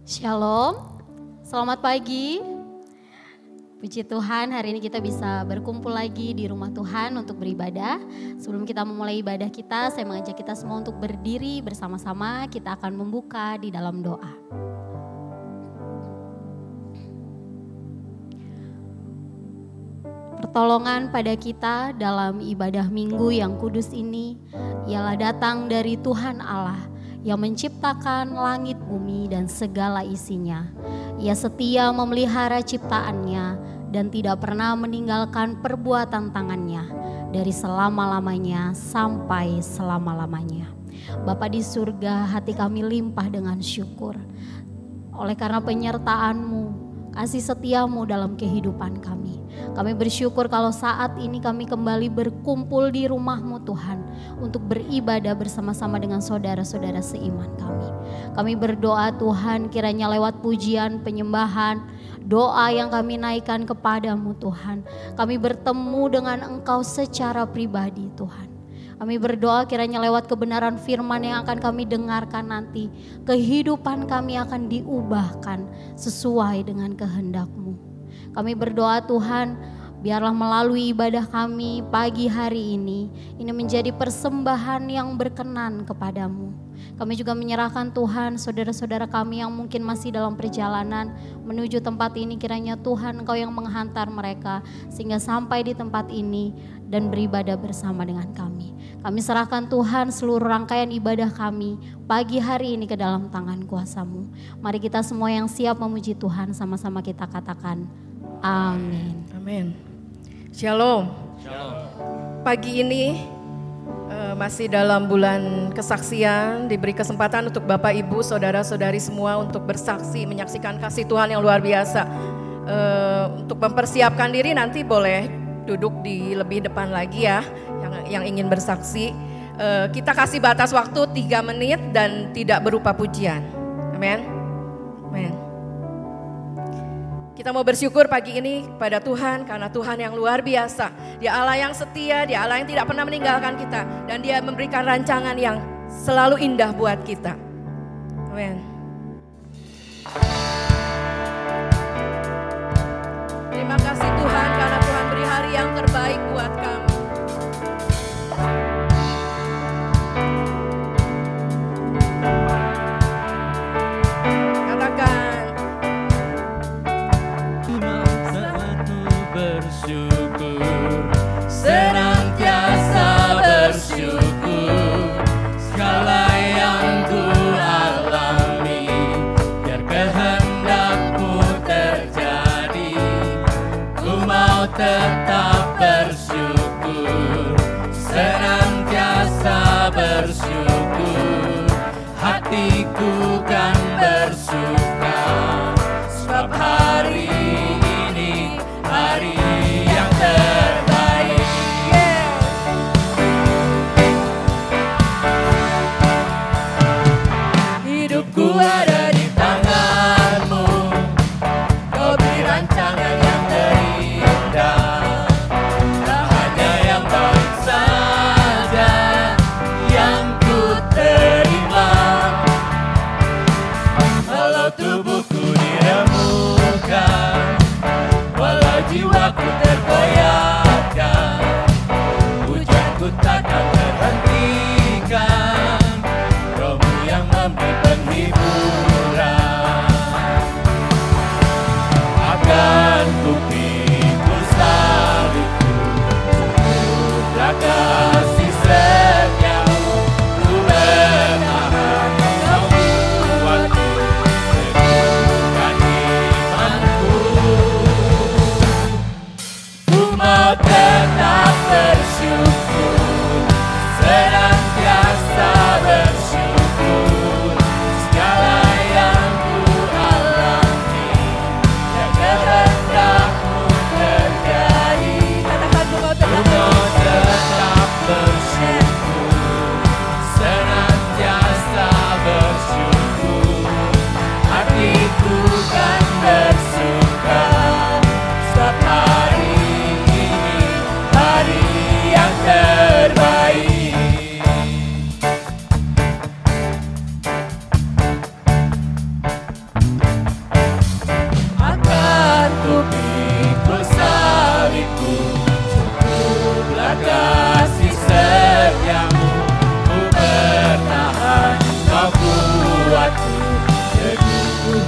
Shalom, selamat pagi. Puji Tuhan, hari ini kita bisa berkumpul lagi di rumah Tuhan untuk beribadah. Sebelum kita memulai ibadah kita, saya mengajak kita semua untuk berdiri bersama-sama. Kita akan membuka di dalam doa. Pertolongan pada kita dalam ibadah minggu yang kudus ini ialah datang dari Tuhan Allah yang menciptakan langit, bumi, dan segala isinya. Ia setia memelihara ciptaannya dan tidak pernah meninggalkan perbuatan tangannya dari selama-lamanya sampai selama-lamanya. Bapa di surga, hati kami limpah dengan syukur oleh karena penyertaan-Mu, kasih setiamu dalam kehidupan kami. Kami bersyukur kalau saat ini kami kembali berkumpul di rumah-Mu Tuhan untuk beribadah bersama-sama dengan saudara-saudara seiman kami. Kami berdoa Tuhan, kiranya lewat pujian, penyembahan, doa yang kami naikkan kepadamu Tuhan, kami bertemu dengan Engkau secara pribadi Tuhan. Kami berdoa kiranya lewat kebenaran firman yang akan kami dengarkan nanti, kehidupan kami akan diubahkan sesuai dengan kehendak-Mu. Kami berdoa Tuhan, biarlah melalui ibadah kami pagi hari ini menjadi persembahan yang berkenan kepadamu. Kami juga menyerahkan Tuhan saudara-saudara kami yang mungkin masih dalam perjalanan menuju tempat ini, kiranya Tuhan Engkau yang menghantar mereka sehingga sampai di tempat ini dan beribadah bersama dengan kami. Kami serahkan Tuhan seluruh rangkaian ibadah kami pagi hari ini ke dalam tangan kuasa-Mu. Mari kita semua yang siap memuji Tuhan sama-sama kita katakan amin. Amin. Shalom. Shalom. Pagi ini masih dalam bulan kesaksian, diberi kesempatan untuk Bapak Ibu, saudara-saudari semua untuk bersaksi, menyaksikan kasih Tuhan yang luar biasa. Untuk mempersiapkan diri nanti boleh duduk di lebih depan lagi ya, yang ingin bersaksi. Kita kasih batas waktu 3 menit dan tidak berupa pujian. Amin. Amin. Kita mau bersyukur pagi ini pada Tuhan karena Tuhan yang luar biasa. Dia Allah yang setia, Dia Allah yang tidak pernah meninggalkan kita. Dan Dia memberikan rancangan yang selalu indah buat kita. Amin. Terima kasih Tuhan karena Tuhan beri hari yang terbaik buat kami. Senantiasa bersyukur segala yang ku alami, biar kehendak-Mu terjadi. Ku mau tetap bersyukur, senantiasa bersyukur. Hatiku kan bersuka, sebab hari ini hari yang terbaik. Hidupku ada di tangan-Mu, Kau beri rancangan yang terindah. Tak hanya yang baik saja yang ku terima. Walau tubuhku diremukkan, walau jiwaku tergoyahkan, pujianku takkan terhentikan. Roh-Mu yang memberi penghiburan, akan ku pikul salibku, sudah kasih setiamu, ku bertahan, Kau kuatku, teguhkan imanku. Ku mau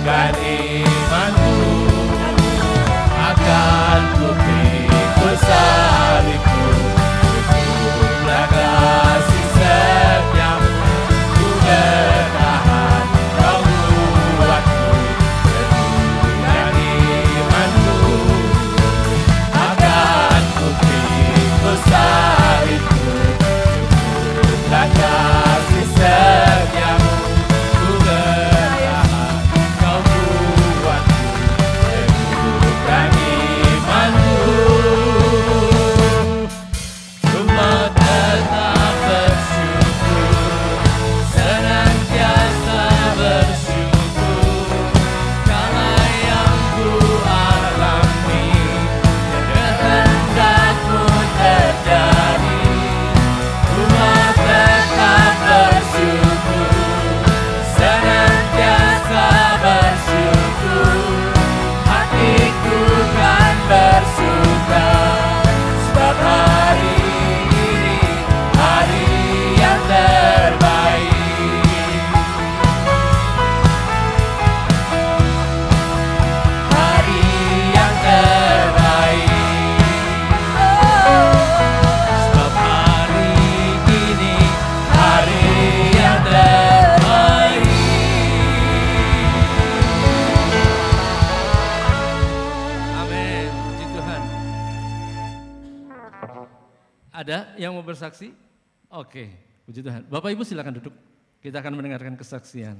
dan imanku akan ku pikul salibku, cukuplah kasih setiamu, ku bertahan kau buatku teguh dan imanku akan ku pikul salibku, cukuplah kasih setiamu, ku bertahan kau buatku teguh dan imanku. Ku mau tetap bersyukur, senantiasa bersyukur, kala yang ku alami kehendakmu terjadi. Ku mau tetap bersyukur, senantiasa bersyukur, hatiku kan bersuka, sebab hari ini hari yang terbaik. Hari yang terbaik, sebab hari ini hari yang terbaik. Amin, puji Tuhan. Ada yang mau bersaksi? Oke, puji Tuhan. Bapak Ibu silakan duduk. Kita akan mendengarkan kesaksian.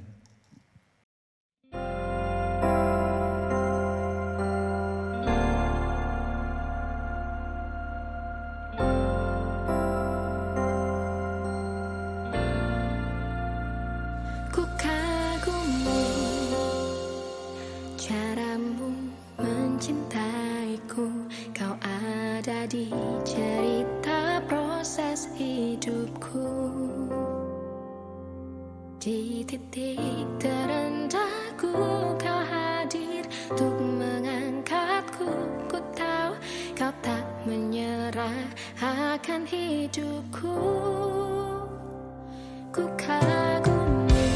Ku kagumi caramu mencintaiku, kau ada di cerita proses hidupku. Di titik terendahku kau hadir untuk mengangkatku. Ku tahu kau tak menyerah akan hidupku. Ku kagumi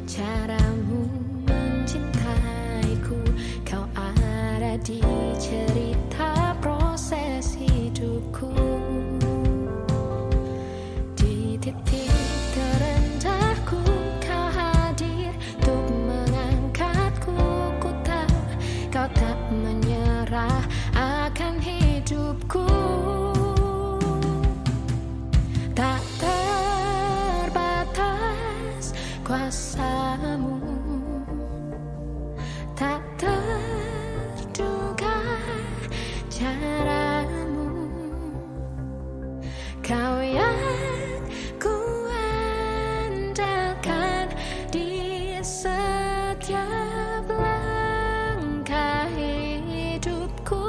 caramu mencintaiku, kau ada di cerita proses hidupku. Di titik terendahku kau hadir untuk mengangkatku. Ku tahu kau tak menyerah akan hidupku. Tak terbatas kuasamu, tak terduga caramu, kau yang ku andalkan di setiap langkah hidupku.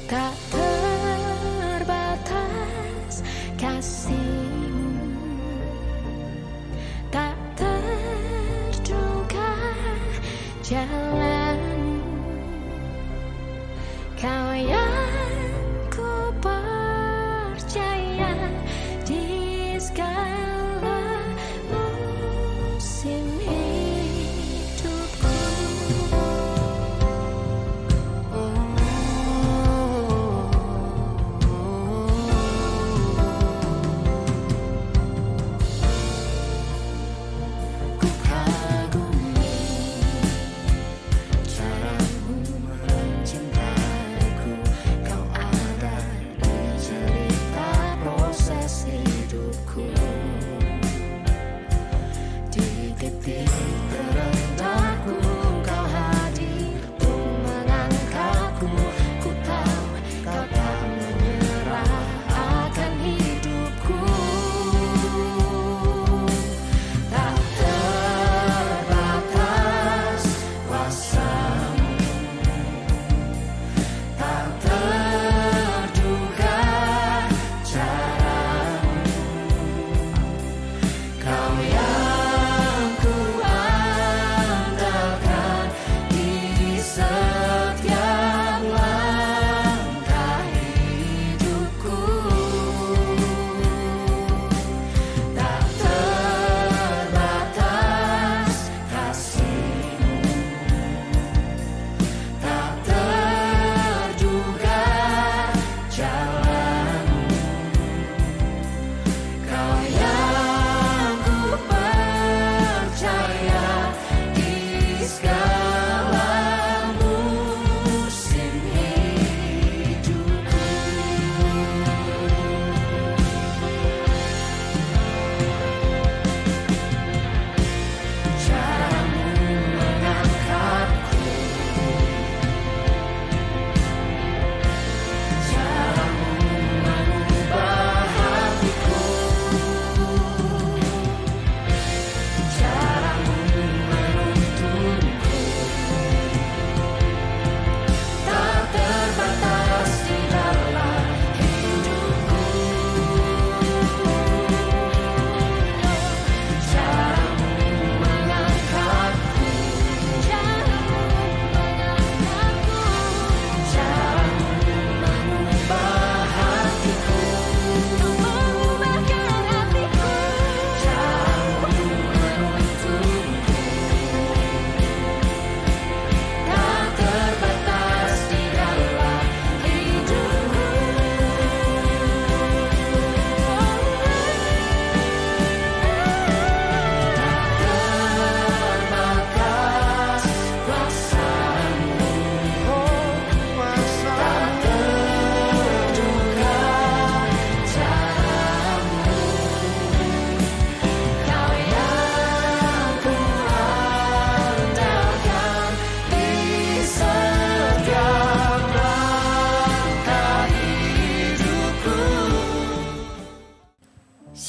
Tak terbatas kasihmu, tak terduga jalanmu, kau yang ku percaya di segala musim hidupku. Ku kagumi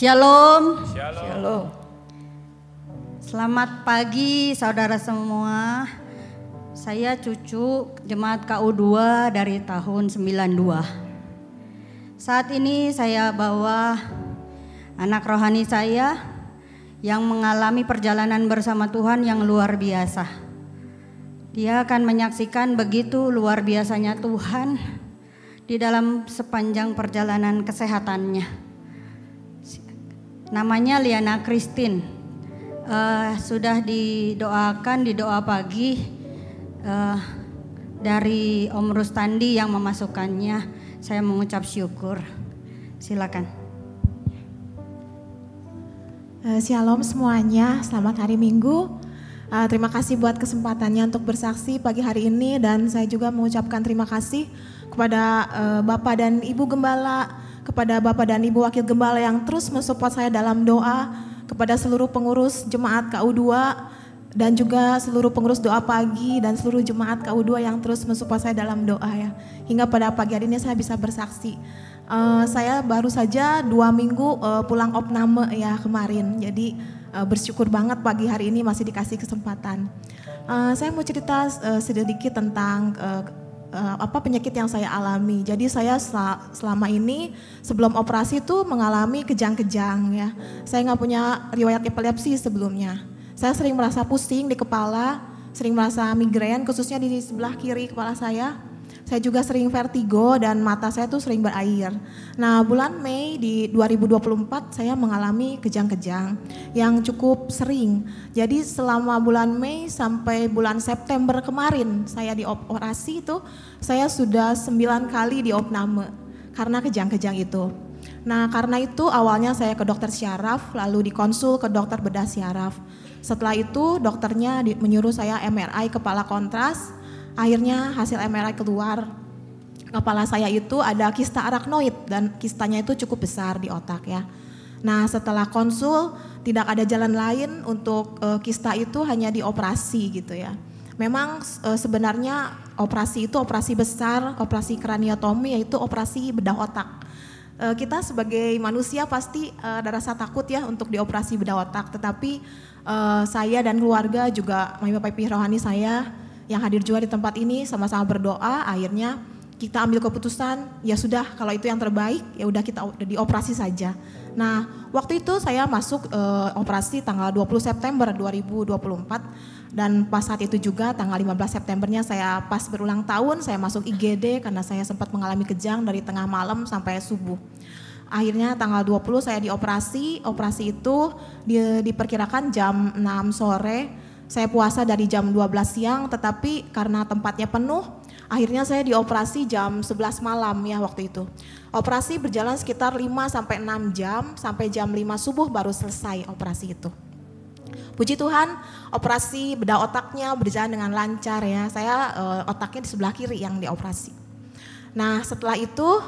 Shalom. Shalom. Selamat pagi saudara semua. Saya cucu Jemaat KU2 dari tahun 92. Saat ini saya bawa anak rohani saya yang mengalami perjalanan bersama Tuhan yang luar biasa. Dia akan menyaksikan begitu luar biasanya Tuhan di dalam sepanjang perjalanan kesehatannya. Namanya Liana Christine. Sudah didoakan di doa pagi dari Om Rustandi yang memasukkannya. Saya mengucap syukur. Silakan. Shalom semuanya, selamat hari Minggu. Terima kasih buat kesempatannya untuk bersaksi pagi hari ini, dan saya juga mengucapkan terima kasih kepada Bapak dan Ibu Gembala, kepada Bapak dan Ibu Wakil Gembala yang terus mensupport saya dalam doa, kepada seluruh pengurus Jemaat KU2 dan juga seluruh pengurus doa pagi dan seluruh Jemaat KU2 yang terus mensupport saya dalam doa ya. Hingga pada pagi hari ini saya bisa bersaksi. Saya baru saja 2 minggu pulang opname ya kemarin, jadi bersyukur banget pagi hari ini masih dikasih kesempatan. Saya mau cerita sedikit tentang penyakit yang saya alami. Jadi saya selama ini sebelum operasi itu mengalami kejang-kejang ya. Saya nggak punya riwayat epilepsi sebelumnya. Saya sering merasa pusing di kepala, sering merasa migrain khususnya di sebelah kiri kepala saya. Saya juga sering vertigo dan mata saya tuh sering berair. Nah, bulan Mei di 2024 saya mengalami kejang-kejang yang cukup sering. Jadi selama bulan Mei sampai bulan September kemarin saya dioperasi itu, saya sudah 9 kali diopname karena kejang-kejang itu. Nah, karena itu awalnya saya ke dokter syaraf, lalu dikonsul ke dokter bedah syaraf. Setelah itu dokternya menyuruh saya MRI kepala kontras. Akhirnya hasil MRI keluar, kepala saya itu ada kista arachnoid dan kistanya itu cukup besar di otak ya. Nah, setelah konsul tidak ada jalan lain untuk kista itu, hanya dioperasi gitu ya. Memang sebenarnya operasi itu operasi besar, operasi kraniotomi, yaitu operasi bedah otak. Kita sebagai manusia pasti ada rasa takut ya untuk dioperasi bedah otak, tetapi saya dan keluarga juga Mami Papi rohani saya yang hadir juga di tempat ini sama-sama berdoa. Akhirnya kita ambil keputusan, ya sudah kalau itu yang terbaik ya udah kita dioperasi saja. Nah, waktu itu saya masuk operasi tanggal 20 September 2024 dan pas saat itu juga tanggal 15 Septembernya saya pas berulang tahun saya masuk IGD karena saya sempat mengalami kejang dari tengah malam sampai subuh. Akhirnya tanggal 20 saya dioperasi. Operasi itu diperkirakan jam 6 sore. Saya puasa dari jam 12 siang, tetapi karena tempatnya penuh, akhirnya saya dioperasi jam 11 malam ya waktu itu. Operasi berjalan sekitar 5-6 jam, sampai jam 5 subuh baru selesai operasi itu. Puji Tuhan, operasi bedah otaknya berjalan dengan lancar ya. Saya otaknya di sebelah kiri yang dioperasi. Nah, setelah itu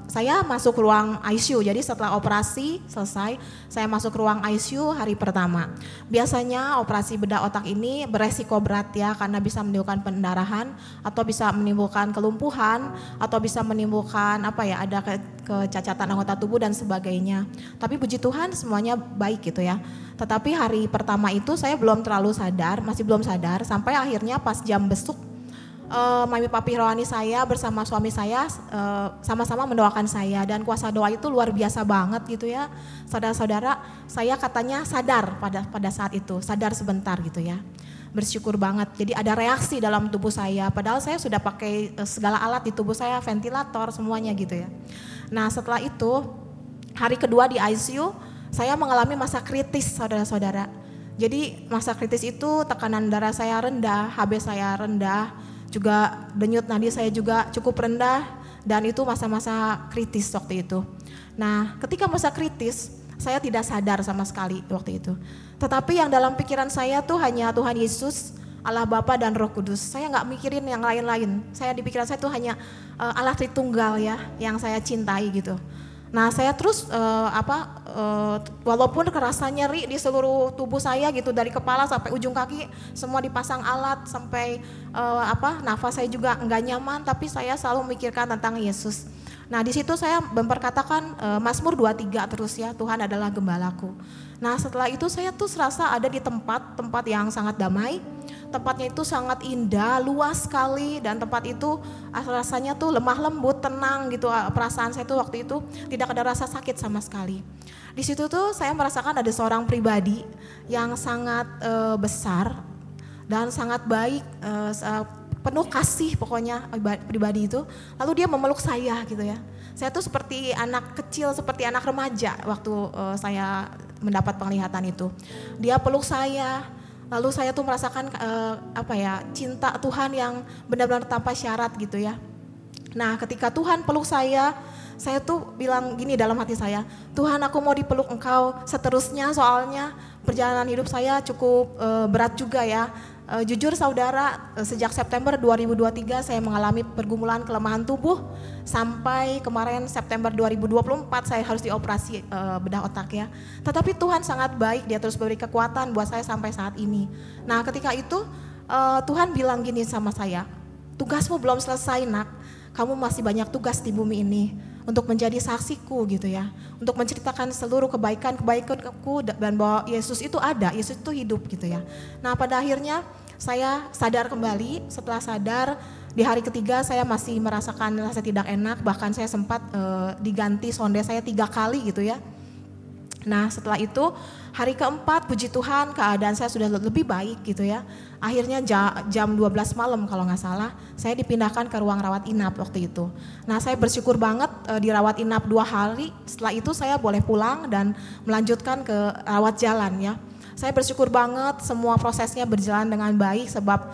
saya masuk ruang ICU. Jadi setelah operasi selesai, saya masuk ruang ICU hari pertama. Biasanya operasi bedah otak ini beresiko berat ya, karena bisa menimbulkan pendarahan atau bisa menimbulkan kelumpuhan atau bisa menimbulkan ada kecacatan anggota tubuh dan sebagainya. Tapi puji Tuhan semuanya baik gitu ya. Tetapi hari pertama itu saya belum terlalu sadar, masih belum sadar sampai akhirnya pas jam besuk Mami Papi rohani saya bersama suami saya sama-sama mendoakan saya, dan kuasa doa itu luar biasa banget gitu ya. Saudara-saudara, saya katanya sadar pada saat itu, sadar sebentar gitu ya. Bersyukur banget. Jadi ada reaksi dalam tubuh saya, padahal saya sudah pakai segala alat di tubuh saya, ventilator semuanya gitu ya. Nah, setelah itu hari kedua di ICU saya mengalami masa kritis saudara-saudara. Jadi masa kritis itu tekanan darah saya rendah, HB saya rendah, juga denyut nadi saya juga cukup rendah, dan itu masa-masa kritis waktu itu. Nah, ketika masa kritis saya tidak sadar sama sekali waktu itu. Tetapi yang dalam pikiran saya tuh hanya Tuhan Yesus, Allah Bapa dan Roh Kudus. Saya nggak mikirin yang lain-lain. Saya di pikiran saya tuh hanya Allah Tritunggal ya yang saya cintai gitu. Nah, saya terus walaupun kerasa nyeri di seluruh tubuh saya gitu, dari kepala sampai ujung kaki semua dipasang alat, sampai nafas saya juga enggak nyaman, tapi saya selalu memikirkan tentang Yesus. Nah di situ saya memperkatakan Mazmur 23 terus ya, Tuhan adalah gembalaku. Nah setelah itu saya tuh serasa ada di tempat yang sangat damai. Tempatnya itu sangat indah, luas sekali, dan tempat itu rasanya tuh lemah lembut, tenang gitu. Perasaan saya tuh waktu itu tidak ada rasa sakit sama sekali. Di situ tuh saya merasakan ada seorang pribadi yang sangat besar dan sangat baik, penuh kasih pokoknya pribadi itu. Lalu dia memeluk saya gitu ya. Saya tuh seperti anak kecil, seperti anak remaja waktu saya mendapat penglihatan itu. Dia peluk saya. Lalu saya tuh merasakan cinta Tuhan yang benar-benar tanpa syarat gitu ya. Nah ketika Tuhan peluk saya tuh bilang gini dalam hati saya, Tuhan aku mau dipeluk Engkau seterusnya, soalnya perjalanan hidup saya cukup berat juga ya. Jujur saudara, sejak September 2023 saya mengalami pergumulan kelemahan tubuh sampai kemarin September 2024 saya harus dioperasi bedah otak ya. Tetapi Tuhan sangat baik, Dia terus beri kekuatan buat saya sampai saat ini. Nah ketika itu Tuhan bilang gini sama saya, tugasmu belum selesai nak, kamu masih banyak tugas di bumi ini untuk menjadi saksiku gitu ya, untuk menceritakan seluruh kebaikan-kebaikanku dan bahwa Yesus itu ada, Yesus itu hidup gitu ya. Nah pada akhirnya saya sadar kembali. Setelah sadar di hari ketiga saya masih merasakan rasa tidak enak, bahkan saya sempat diganti sonde saya 3 kali gitu ya. Nah setelah itu hari keempat puji Tuhan keadaan saya sudah lebih baik gitu ya. Akhirnya jam 12 malam kalau nggak salah saya dipindahkan ke ruang rawat inap waktu itu. Nah saya bersyukur banget dirawat inap 2 hari. Setelah itu saya boleh pulang dan melanjutkan ke rawat jalan ya. Saya bersyukur banget semua prosesnya berjalan dengan baik sebab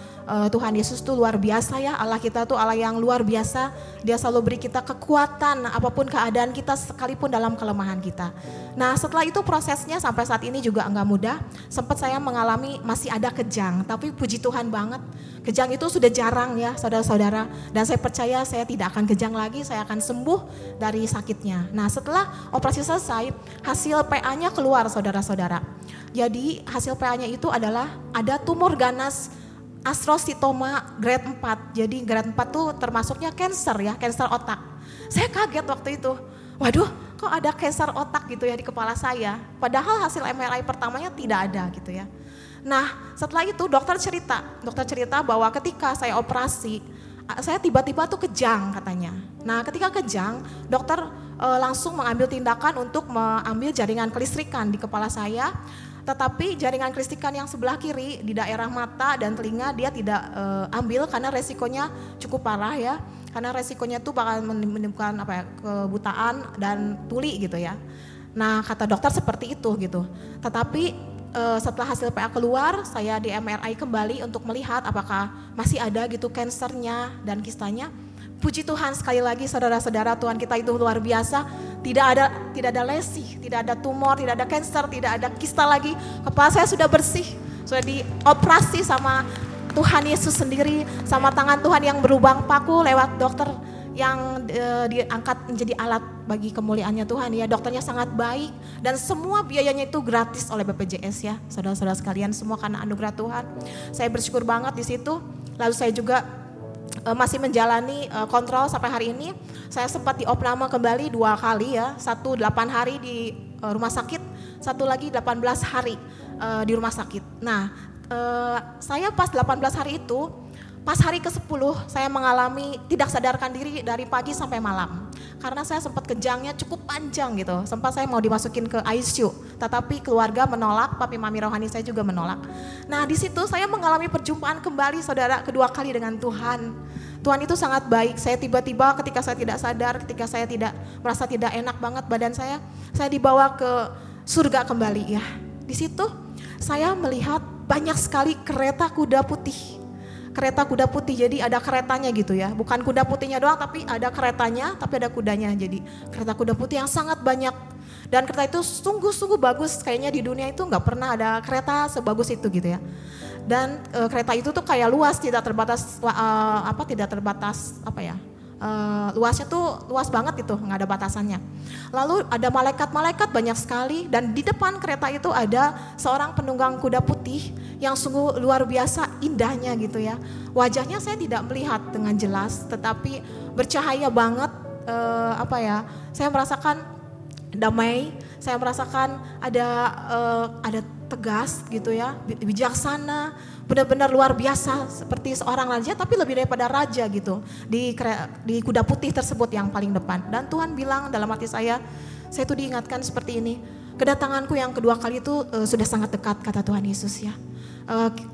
Tuhan Yesus tuh luar biasa ya. Allah kita tuh Allah yang luar biasa. Dia selalu beri kita kekuatan apapun keadaan kita sekalipun dalam kelemahan kita. Nah setelah itu prosesnya sampai saat ini juga enggak mudah. Sempat saya mengalami masih ada kejang, tapi puji Tuhan banget. Kejang itu sudah jarang ya saudara-saudara. Dan saya percaya saya tidak akan kejang lagi, saya akan sembuh dari sakitnya. Nah setelah operasi selesai hasil PA-nya keluar saudara-saudara. Jadi hasil PA-nya itu adalah ada tumor ganas astrositoma grade 4. Jadi grade 4 tuh termasuknya kanker ya, kanker otak. Saya kaget waktu itu. Waduh, kok ada kanker otak gitu ya di kepala saya. Padahal hasil MRI pertamanya tidak ada gitu ya. Nah, setelah itu dokter cerita bahwa ketika saya operasi, saya tiba-tiba tuh kejang katanya. Nah, ketika kejang, dokter langsung mengambil tindakan untuk mengambil jaringan kelistrikan di kepala saya. Tetapi jaringan kelistrikan yang sebelah kiri di daerah mata dan telinga dia tidak ambil karena resikonya cukup parah ya. Karena resikonya tuh bakal menimbulkan kebutaan dan tuli gitu ya. Nah kata dokter seperti itu gitu. Tetapi setelah hasil PA keluar saya di MRI kembali untuk melihat apakah masih ada gitu kansernya dan kistanya. Puji Tuhan sekali lagi saudara-saudara, Tuhan kita itu luar biasa. Tidak ada lesi, tidak ada tumor, tidak ada kanker, tidak ada kista lagi. Kepala saya sudah bersih, sudah dioperasi sama Tuhan Yesus sendiri, sama tangan Tuhan yang berlubang paku lewat dokter yang diangkat menjadi alat bagi kemuliaannya Tuhan ya. Dokternya sangat baik dan semua biayanya itu gratis oleh BPJS ya. Saudara-saudara sekalian, semua karena anugerah Tuhan. Saya bersyukur banget di situ. Lalu saya juga masih menjalani kontrol sampai hari ini. Saya sempat diopname kembali 2 kali ya, 1 8 hari di rumah sakit, 1 lagi 18 hari di rumah sakit. Nah saya pas 18 hari itu, pas hari ke-10 saya mengalami tidak sadarkan diri dari pagi sampai malam. Karena saya sempat kejangnya cukup panjang gitu, sempat saya mau dimasukin ke ICU, tetapi keluarga menolak, papi mami rohani saya juga menolak. Nah di situ saya mengalami perjumpaan kembali saudara kedua kali dengan Tuhan. Tuhan itu sangat baik. Saya tiba-tiba ketika saya tidak sadar, ketika saya tidak merasa tidak enak banget badan saya dibawa ke surga kembali ya. Di situ saya melihat banyak sekali kereta kuda putih. Kereta kuda putih, jadi ada keretanya gitu ya. Bukan kuda putihnya doang, tapi ada keretanya, tapi ada kudanya. Jadi kereta kuda putih yang sangat banyak. Dan kereta itu sungguh-sungguh bagus, kayaknya di dunia itu nggak pernah ada kereta sebagus itu gitu ya. Dan kereta itu tuh kayak luas, tidak terbatas luasnya tuh luas banget itu, nggak ada batasannya. Lalu ada malaikat-malaikat banyak sekali dan di depan kereta itu ada seorang penunggang kuda putih yang sungguh luar biasa indahnya gitu ya. Wajahnya saya tidak melihat dengan jelas tetapi bercahaya banget saya merasakan damai, saya merasakan ada tegas gitu ya, bijaksana, benar-benar luar biasa seperti seorang raja, tapi lebih daripada raja gitu di kuda putih tersebut yang paling depan. Dan Tuhan bilang dalam hati saya tuh diingatkan seperti ini, kedatanganku yang kedua kali itu sudah sangat dekat, kata Tuhan Yesus ya.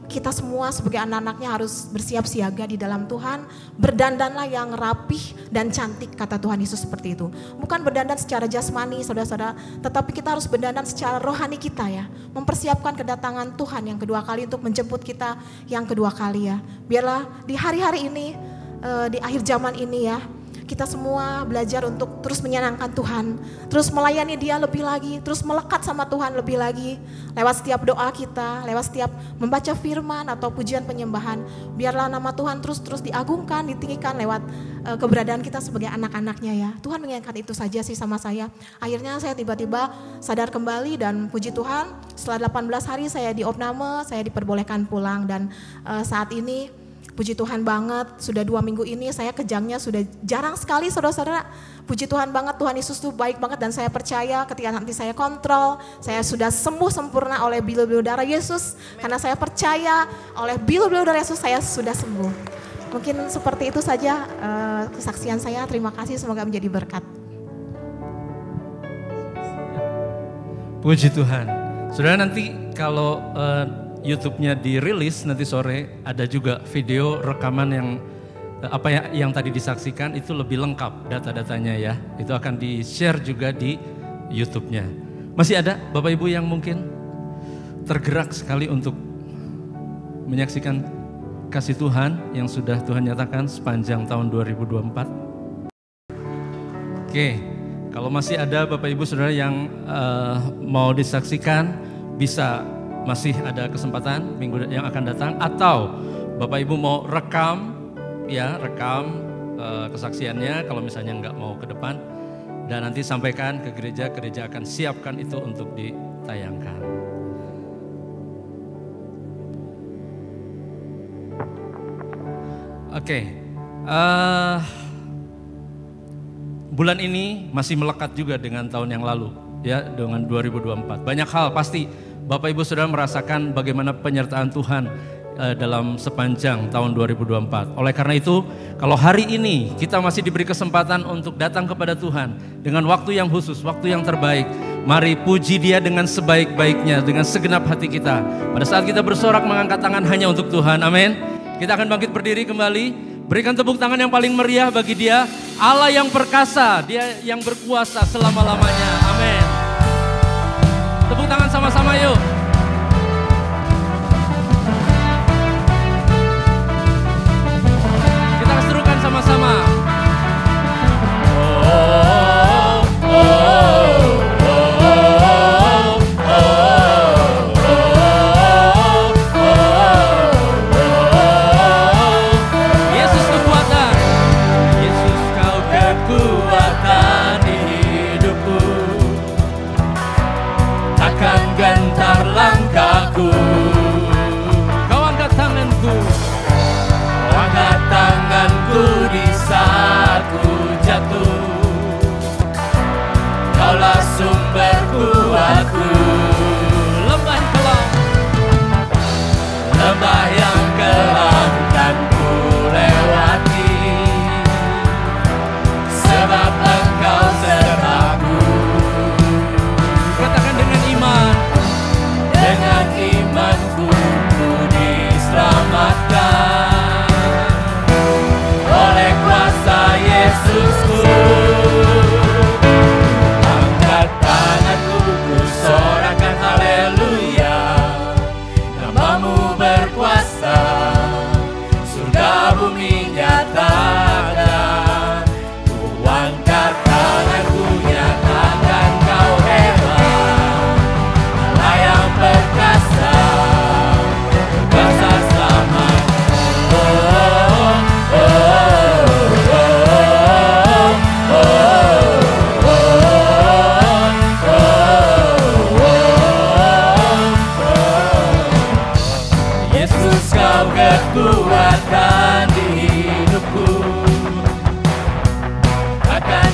Kita semua sebagai anak-anaknya harus bersiap siaga di dalam Tuhan, berdandanlah yang rapih dan cantik, kata Tuhan Yesus seperti itu. Bukan berdandan secara jasmani saudara-saudara, tetapi kita harus berdandan secara rohani kita ya, mempersiapkan kedatangan Tuhan yang kedua kali untuk menjemput kita yang kedua kali ya. Biarlah di hari-hari ini, di akhir zaman ini ya, kita semua belajar untuk terus menyenangkan Tuhan, terus melayani Dia lebih lagi, terus melekat sama Tuhan lebih lagi. Lewat setiap doa kita, lewat setiap membaca firman atau pujian penyembahan, biarlah nama Tuhan terus diagungkan, ditinggikan lewat keberadaan kita sebagai anak-anaknya ya. Tuhan mengingatkan itu saja sih sama saya. Akhirnya saya tiba-tiba sadar kembali dan puji Tuhan, setelah 18 hari saya diopname, saya diperbolehkan pulang dan saat ini puji Tuhan banget, sudah 2 minggu ini saya kejangnya sudah jarang sekali saudara-saudara. Puji Tuhan banget, Tuhan Yesus tuh baik banget dan saya percaya ketika nanti saya kontrol, saya sudah sembuh sempurna oleh bulu-bulu darah Yesus. Karena saya percaya oleh bulu-bulu darah Yesus saya sudah sembuh. Mungkin seperti itu saja kesaksian saya, terima kasih, semoga menjadi berkat. Puji Tuhan. Saudara, nanti kalau YouTube-nya dirilis nanti sore, ada juga video rekaman yang yang tadi disaksikan itu lebih lengkap data-datanya ya. Itu akan di-share juga di YouTube-nya. Masih ada Bapak Ibu yang mungkin tergerak sekali untuk menyaksikan kasih Tuhan yang sudah Tuhan nyatakan sepanjang tahun 2024? Oke, kalau masih ada Bapak Ibu Saudara yang mau disaksikan, bisa, masih ada kesempatan minggu yang akan datang, atau Bapak Ibu mau rekam kesaksiannya kalau misalnya nggak mau ke depan, dan nanti sampaikan ke gereja, gereja akan siapkan itu untuk ditayangkan. Oke, bulan ini masih melekat juga dengan tahun yang lalu ya, dengan 2024. Banyak hal pasti Bapak Ibu Saudara merasakan bagaimana penyertaan Tuhan dalam sepanjang tahun 2024. Oleh karena itu, kalau hari ini kita masih diberi kesempatan untuk datang kepada Tuhan dengan waktu yang khusus, waktu yang terbaik, mari puji Dia dengan sebaik-baiknya, dengan segenap hati kita. Pada saat kita bersorak mengangkat tangan hanya untuk Tuhan, amin. Kita akan bangkit berdiri kembali, berikan tepuk tangan yang paling meriah bagi Dia, Allah yang perkasa, Dia yang berkuasa selama-lamanya, amin. Tepuk tangan sama-sama yuk. Kita serukan sama-sama. Yesus kekuatan. Yesus kau kekuatan di hidupku. Takkan gentar langkahku. Kau angkat tanganku. Kau angkat tanganku di saat ku jatuh. Kaulah sumber kuatku. Lembah kelam. Lembah yang kelam kan ku lewati. Sebab Engkau sertaku. Katakan dengan iman. Dengan imanku ku diselamatkan oleh kuasa Yesusku. Angkat tanganku ku sorakan haleluya. Namamu berkuasa, surga bumi nyatakan. Ku angkat tanganku nyatakan kau hebat. Allah yang perkasa, perkasa selamat. Yesus kau kekuatan di hidupku. Akan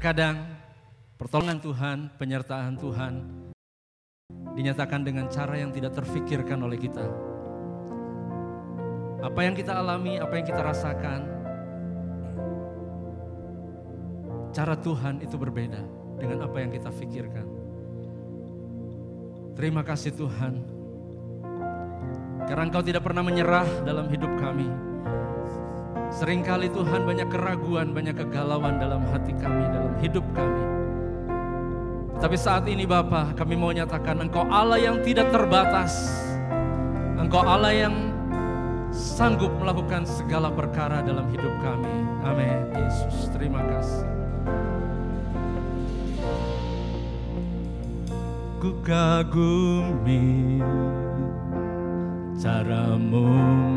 Terkadang pertolongan Tuhan, penyertaan Tuhan dinyatakan dengan cara yang tidak terfikirkan oleh kita. Apa yang kita alami, apa yang kita rasakan, cara Tuhan itu berbeda dengan apa yang kita pikirkan. Terima kasih Tuhan, karena Engkau tidak pernah menyerah dalam hidup kami. Seringkali Tuhan banyak keraguan, banyak kegalauan dalam hati kami, dalam hidup kami. Tapi saat ini Bapa, kami mau nyatakan Engkau Allah yang tidak terbatas. Engkau Allah yang sanggup melakukan segala perkara dalam hidup kami. Amin. Yesus, terima kasih. Ku kagumi caramu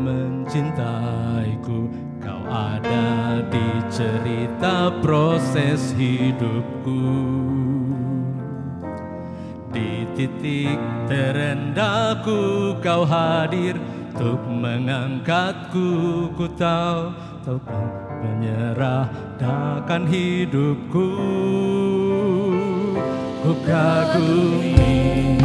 mencintaiku, Kau ada di cerita proses hidupku. Di titik terendahku Kau hadir untuk mengangkatku. Ku tahu Kau menyerahkan hidupku. Ku kagumi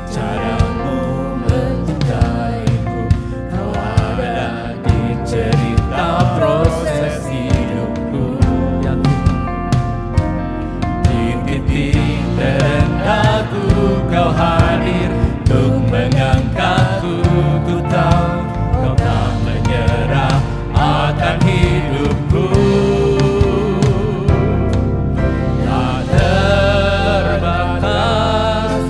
caramu mencintaiku, Kau ada di cerita proses hidupku. Ya Tuhan, di titik terendahku Kau hadir untuk mengangkatku. Ku tahu Kau tak menyerah akan hidupku. Tak terbatas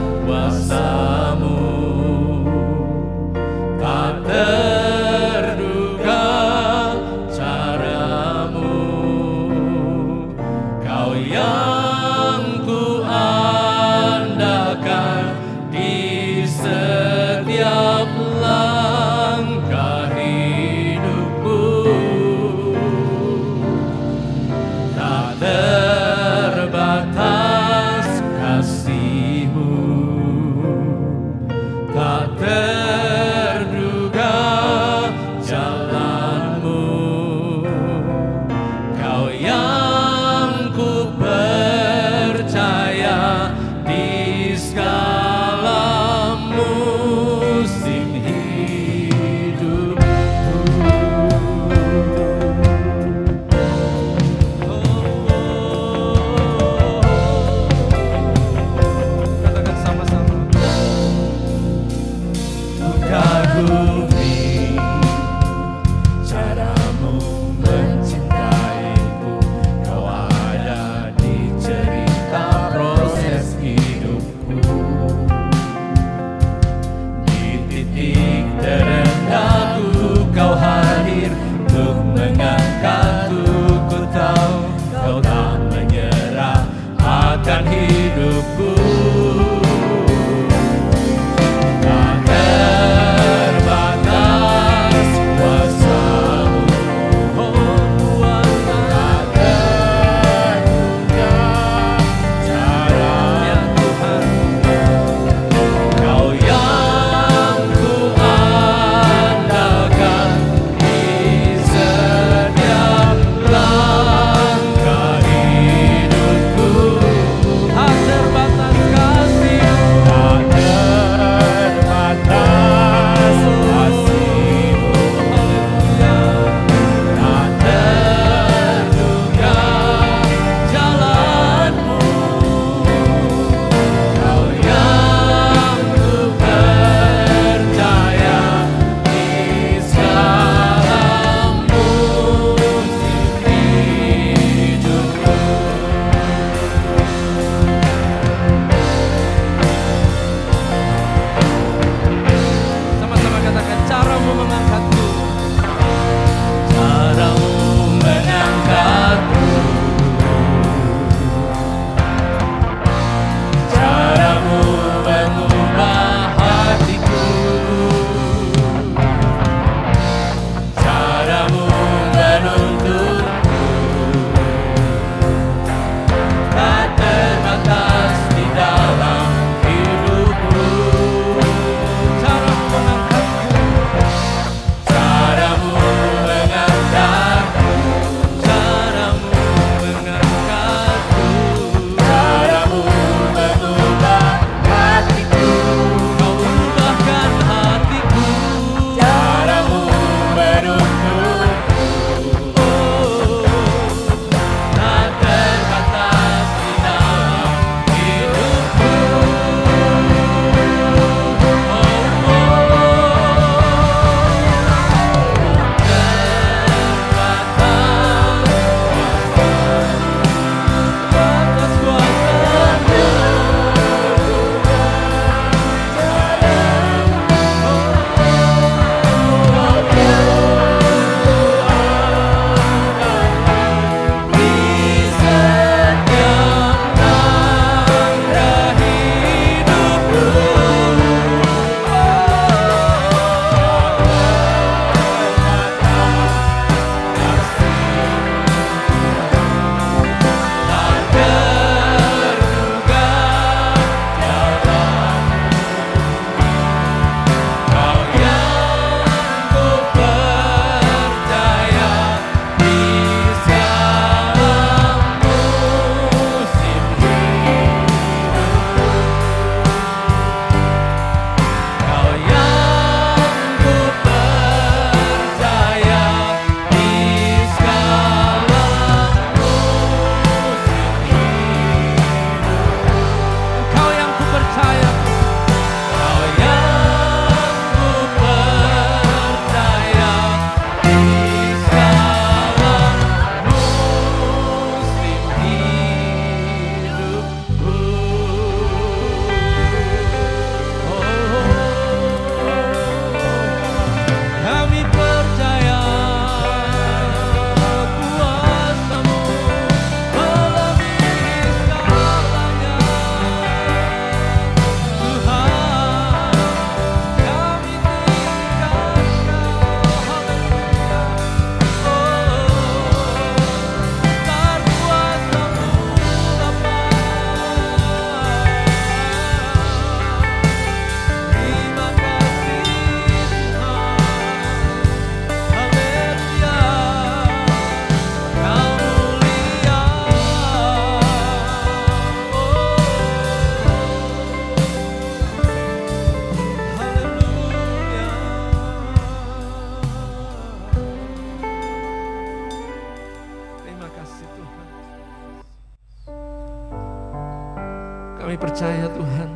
Kami percaya Tuhan,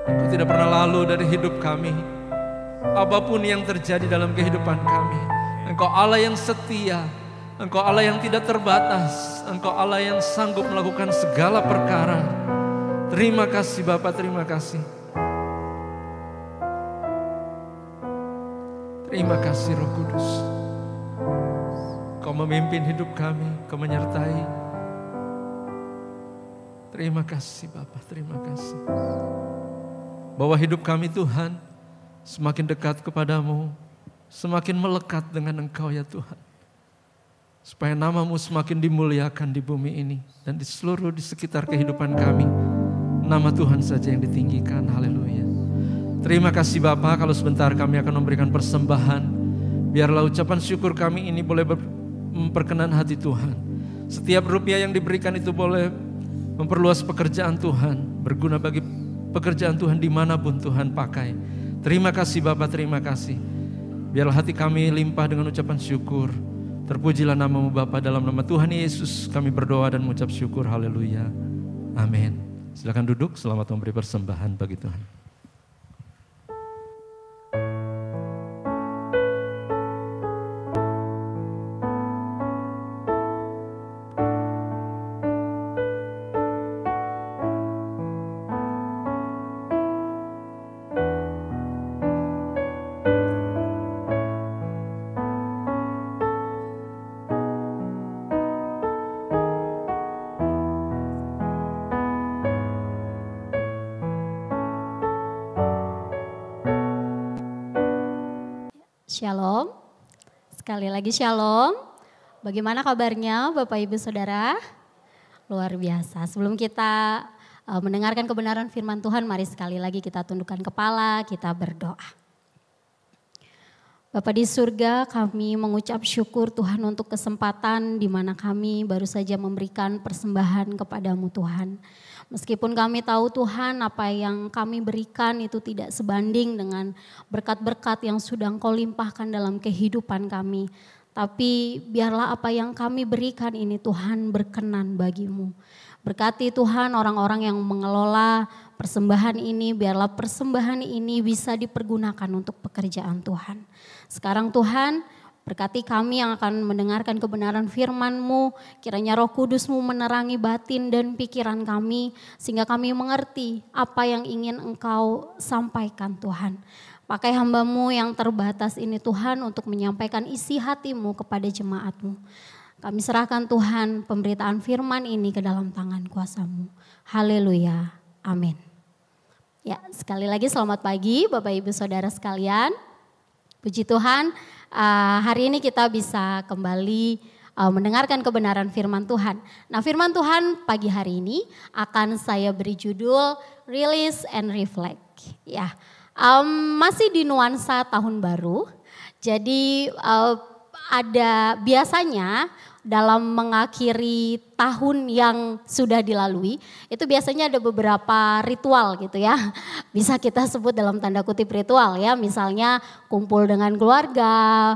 Engkau tidak pernah lalu dari hidup kami. Apapun yang terjadi dalam kehidupan kami, Engkau Allah yang setia, Engkau Allah yang tidak terbatas, Engkau Allah yang sanggup melakukan segala perkara. Terima kasih Bapa, terima kasih. Terima kasih Roh Kudus. Kau memimpin hidup kami, Kau menyertai. Terima kasih Bapa, terima kasih. Bahwa hidup kami Tuhan semakin dekat kepadamu, semakin melekat dengan Engkau ya Tuhan. Supaya namamu semakin dimuliakan di bumi ini dan di sekitar kehidupan kami. Nama Tuhan saja yang ditinggikan, haleluya. Terima kasih Bapa, kalau sebentar kami akan memberikan persembahan. Biarlah ucapan syukur kami ini boleh memperkenan hati Tuhan. Setiap rupiah yang diberikan itu boleh memperluas pekerjaan Tuhan, berguna bagi pekerjaan Tuhan dimanapun Tuhan pakai. Terima kasih Bapa, terima kasih. Biarlah hati kami limpah dengan ucapan syukur. Terpujilah namamu Bapa, dalam nama Tuhan Yesus kami berdoa dan mengucap syukur, haleluya, amin. Silakan duduk, selamat memberi persembahan bagi Tuhan. Shalom, sekali lagi shalom. Bagaimana kabarnya Bapak Ibu Saudara? Luar biasa. Sebelum kita mendengarkan kebenaran firman Tuhan, mari sekali lagi kita tundukkan kepala, kita berdoa. Bapa di surga, kami mengucap syukur Tuhan untuk kesempatan di mana kami baru saja memberikan persembahan kepadamu Tuhan. Meskipun kami tahu Tuhan apa yang kami berikan itu tidak sebanding dengan berkat-berkat yang sudah Engkau limpahkan dalam kehidupan kami. Tapi biarlah apa yang kami berikan ini Tuhan berkenan bagimu. Berkati Tuhan orang-orang yang mengelola persembahan ini, biarlah persembahan ini bisa dipergunakan untuk pekerjaan Tuhan. Sekarang Tuhan, berkati kami yang akan mendengarkan kebenaran firman-Mu, kiranya Roh Kudus-Mu menerangi batin dan pikiran kami, sehingga kami mengerti apa yang ingin Engkau sampaikan Tuhan. Pakai hamba-Mu yang terbatas ini Tuhan untuk menyampaikan isi hati-Mu kepada jemaat-Mu. Kami serahkan Tuhan pemberitaan firman ini ke dalam tangan kuasa-Mu. Haleluya, amin. Ya, sekali lagi selamat pagi Bapak Ibu Saudara sekalian. Puji Tuhan, hari ini kita bisa kembali mendengarkan kebenaran firman Tuhan. Nah, firman Tuhan pagi hari ini akan saya beri judul Release and Reflect. Ya, masih di nuansa tahun baru. Jadi ada biasanya dalam mengakhiri tahun yang sudah dilalui, itu biasanya ada beberapa ritual gitu ya. Bisa kita sebut dalam tanda kutip ritual ya, misalnya kumpul dengan keluarga,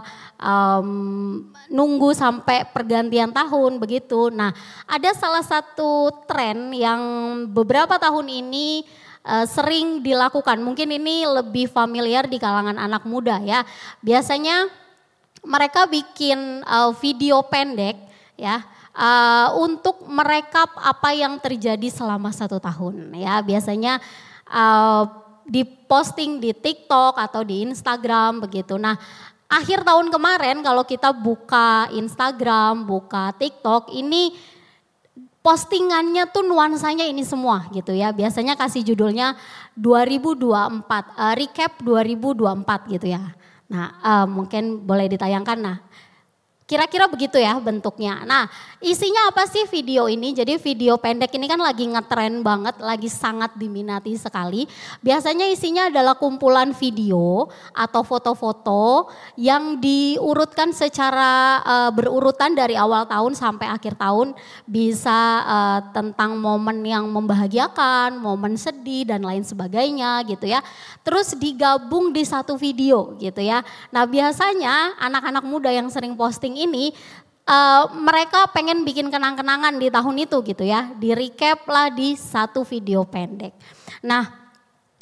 nunggu sampai pergantian tahun begitu. Nah, ada salah satu tren yang beberapa tahun ini sering dilakukan, mungkin ini lebih familiar di kalangan anak muda ya. Biasanya mereka bikin video pendek ya untuk merekap apa yang terjadi selama 1 tahun ya. Biasanya diposting di TikTok atau di Instagram begitu. Nah, akhir tahun kemarin kalau kita buka Instagram, buka TikTok, ini postingannya tuh nuansanya ini semua gitu ya. Biasanya kasih judulnya 2024, recap 2024 gitu ya. Nah, mungkin boleh ditayangkan. Nah, kira-kira begitu ya bentuknya. Nah, isinya apa sih video ini? Jadi video pendek ini kan lagi ngetren banget, lagi sangat diminati sekali. Biasanya isinya adalah kumpulan video atau foto-foto yang diurutkan secara berurutan dari awal tahun sampai akhir tahun. Bisa tentang momen yang membahagiakan, momen sedih dan lain sebagainya gitu ya. Terus digabung di 1 video gitu ya. Nah, biasanya anak-anak muda yang sering posting ini mereka pengen bikin kenang-kenangan di tahun itu gitu ya. Di recap lah di satu video pendek. Nah,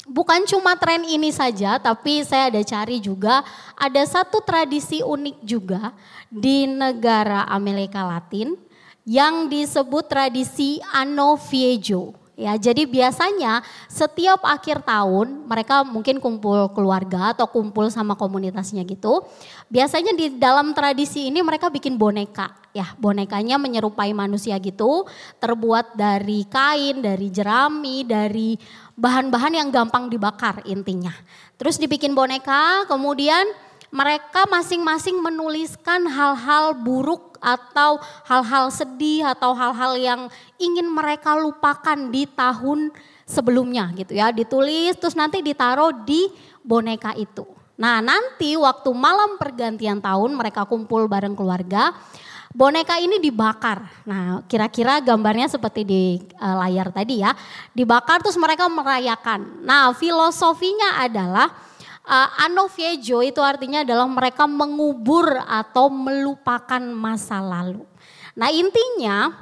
bukan cuma tren ini saja, tapi saya ada cari juga ada satu tradisi unik juga di negara Amerika Latin yang disebut tradisi Ano Viejo. Ya, jadi biasanya setiap akhir tahun mereka mungkin kumpul keluarga atau kumpul sama komunitasnya gitu. Biasanya di dalam tradisi ini mereka bikin boneka. Ya, bonekanya menyerupai manusia gitu, terbuat dari kain, dari jerami, dari bahan-bahan yang gampang dibakar intinya. Terus dibikin boneka, kemudian mereka masing-masing menuliskan hal-hal buruk atau hal-hal sedih atau hal-hal yang ingin mereka lupakan di tahun sebelumnya gitu ya. Ditulis terus nanti ditaruh di boneka itu. Nah, nanti waktu malam pergantian tahun mereka kumpul bareng keluarga, boneka ini dibakar. Nah, kira-kira gambarnya seperti di layar tadi ya. Dibakar terus mereka merayakan. Nah, filosofinya adalah Ano Viejo itu artinya adalah mereka mengubur atau melupakan masa lalu. Nah, intinya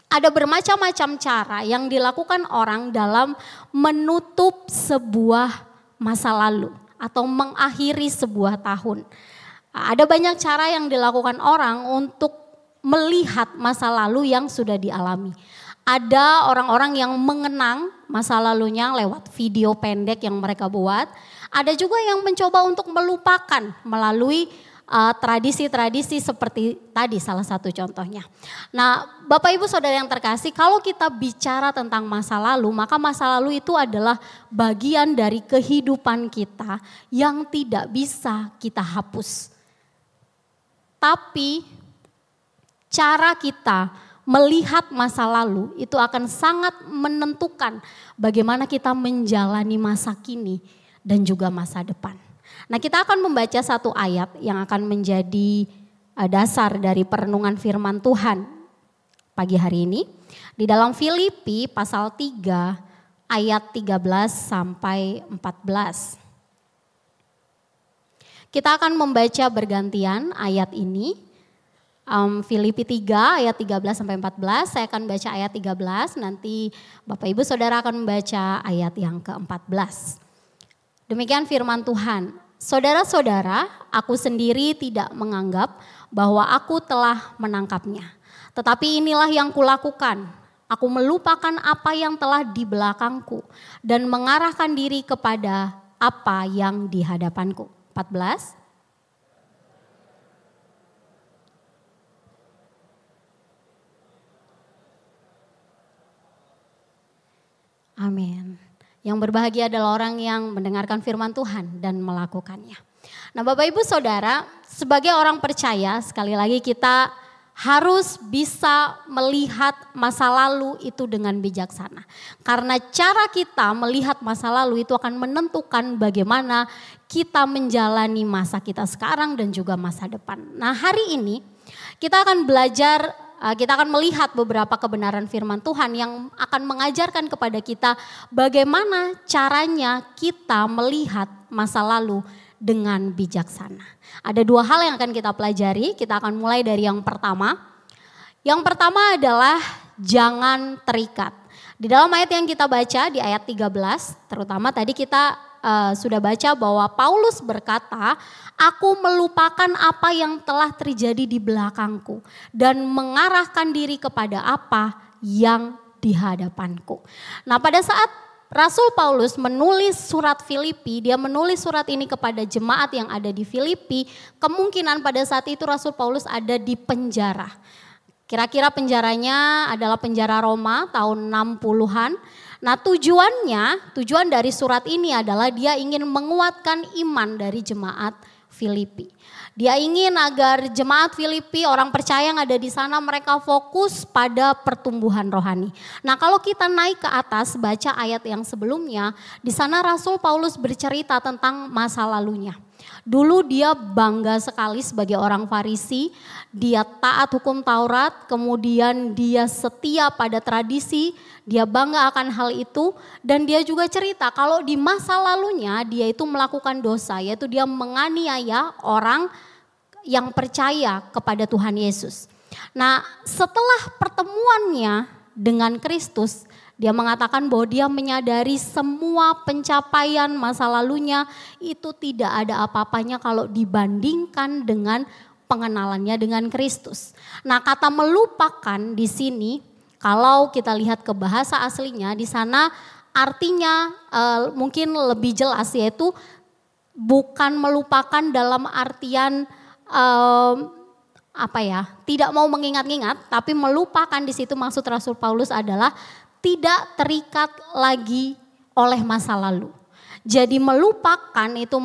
ada bermacam-macam cara yang dilakukan orang dalam menutup sebuah masa lalu atau mengakhiri sebuah tahun. Ada banyak cara yang dilakukan orang untuk melihat masa lalu yang sudah dialami. Ada orang-orang yang mengenang masa lalunya lewat video pendek yang mereka buat. Ada juga yang mencoba untuk melupakan melalui tradisi-tradisi seperti tadi salah satu contohnya. Nah, Bapak Ibu Saudara yang terkasih, kalau kita bicara tentang masa lalu, maka masa lalu itu adalah bagian dari kehidupan kita yang tidak bisa kita hapus. Tapi cara kita melihat masa lalu itu akan sangat menentukan bagaimana kita menjalani masa kini dan juga masa depan. Nah, kita akan membaca satu ayat yang akan menjadi dasar dari perenungan firman Tuhan pagi hari ini. Di dalam Filipi pasal 3 ayat 13 sampai 14. Kita akan membaca bergantian ayat ini. Filipi 3 ayat 13 sampai 14, saya akan baca ayat 13, nanti Bapak Ibu Saudara akan membaca ayat yang ke-14. Demikian firman Tuhan, saudara-saudara, aku sendiri tidak menganggap bahwa aku telah menangkapnya. Tetapi inilah yang kulakukan, aku melupakan apa yang telah di belakangku dan mengarahkan diri kepada apa yang di hadapanku. 14. Amin. Yang berbahagia adalah orang yang mendengarkan firman Tuhan dan melakukannya. Nah, Bapak Ibu Saudara, sebagai orang percaya sekali lagi kita harus bisa melihat masa lalu itu dengan bijaksana. Karena cara kita melihat masa lalu itu akan menentukan bagaimana kita menjalani masa kita sekarang dan juga masa depan. Nah, hari ini kita akan belajar. Kita akan melihat beberapa kebenaran firman Tuhan yang akan mengajarkan kepada kita bagaimana caranya kita melihat masa lalu dengan bijaksana. Ada dua hal yang akan kita pelajari, kita akan mulai dari yang pertama. Yang pertama adalah jangan terikat. Di dalam ayat yang kita baca di ayat 13, terutama tadi kita sudah baca bahwa Paulus berkata, aku melupakan apa yang telah terjadi di belakangku dan mengarahkan diri kepada apa yang di hadapanku. Nah, pada saat Rasul Paulus menulis surat Filipi, dia menulis surat ini kepada jemaat yang ada di Filipi, kemungkinan pada saat itu Rasul Paulus ada di penjara. Kira-kira penjaranya adalah penjara Roma tahun 60-an. Nah, tujuan dari surat ini adalah dia ingin menguatkan iman dari jemaat Filipi. Dia ingin agar jemaat Filipi, orang percaya yang ada di sana, mereka fokus pada pertumbuhan rohani. Nah, kalau kita naik ke atas baca ayat yang sebelumnya, di sana Rasul Paulus bercerita tentang masa lalunya. Dulu dia bangga sekali sebagai orang Farisi, dia taat hukum Taurat, kemudian dia setia pada tradisi, dia bangga akan hal itu, dan dia juga cerita kalau di masa lalunya dia itu melakukan dosa, yaitu dia menganiaya orang yang percaya kepada Tuhan Yesus. Nah, setelah pertemuannya dengan Kristus, dia mengatakan bahwa dia menyadari semua pencapaian masa lalunya itu tidak ada apa-apanya kalau dibandingkan dengan pengenalannya dengan Kristus. Nah, kata melupakan di sini kalau kita lihat ke bahasa aslinya di sana artinya mungkin lebih jelas, yaitu bukan melupakan dalam artian tidak mau mengingat-ingat, tapi melupakan di situ maksud Rasul Paulus adalah tidak terikat lagi oleh masa lalu. Jadi melupakan itu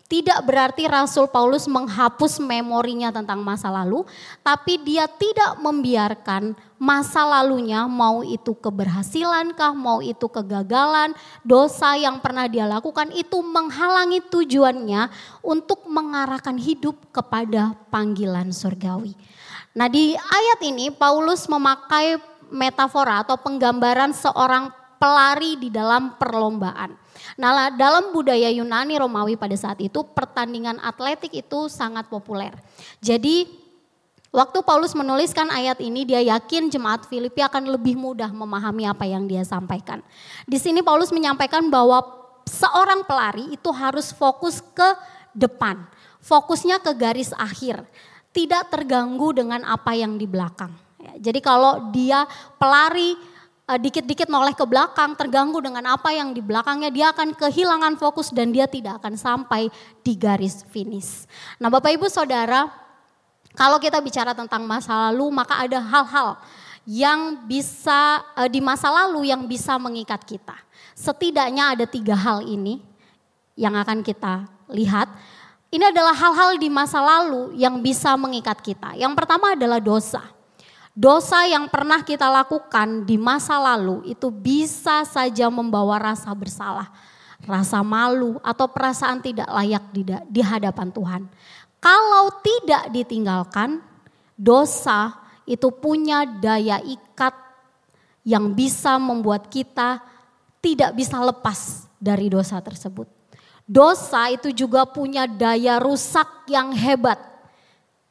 tidak berarti Rasul Paulus menghapus memorinya tentang masa lalu, tapi dia tidak membiarkan masa lalunya, mau itu keberhasilankah, mau itu kegagalan, dosa yang pernah dia lakukan itu menghalangi tujuannya untuk mengarahkan hidup kepada panggilan surgawi. Nah, di ayat ini Paulus memakai metafora atau penggambaran seorang pelari di dalam perlombaan. Nah, dalam budaya Yunani Romawi pada saat itu pertandingan atletik itu sangat populer. Jadi waktu Paulus menuliskan ayat ini, dia yakin jemaat Filipi akan lebih mudah memahami apa yang dia sampaikan. Di sini Paulus menyampaikan bahwa seorang pelari itu harus fokus ke depan, fokusnya ke garis akhir, tidak terganggu dengan apa yang di belakang. Jadi kalau dia pelari dikit-dikit noleh ke belakang, terganggu dengan apa yang di belakangnya, dia akan kehilangan fokus dan dia tidak akan sampai di garis finish. Nah, Bapak Ibu Saudara, kalau kita bicara tentang masa lalu, maka ada hal-hal yang bisa di masa lalu yang bisa mengikat kita. Setidaknya ada 3 hal ini yang akan kita lihat. Ini adalah hal-hal di masa lalu yang bisa mengikat kita. Yang pertama adalah dosa. Dosa yang pernah kita lakukan di masa lalu itu bisa saja membawa rasa bersalah, rasa malu atau perasaan tidak layak di hadapan Tuhan. Kalau tidak ditinggalkan, dosa itu punya daya ikat yang bisa membuat kita tidak bisa lepas dari dosa tersebut. Dosa itu juga punya daya rusak yang hebat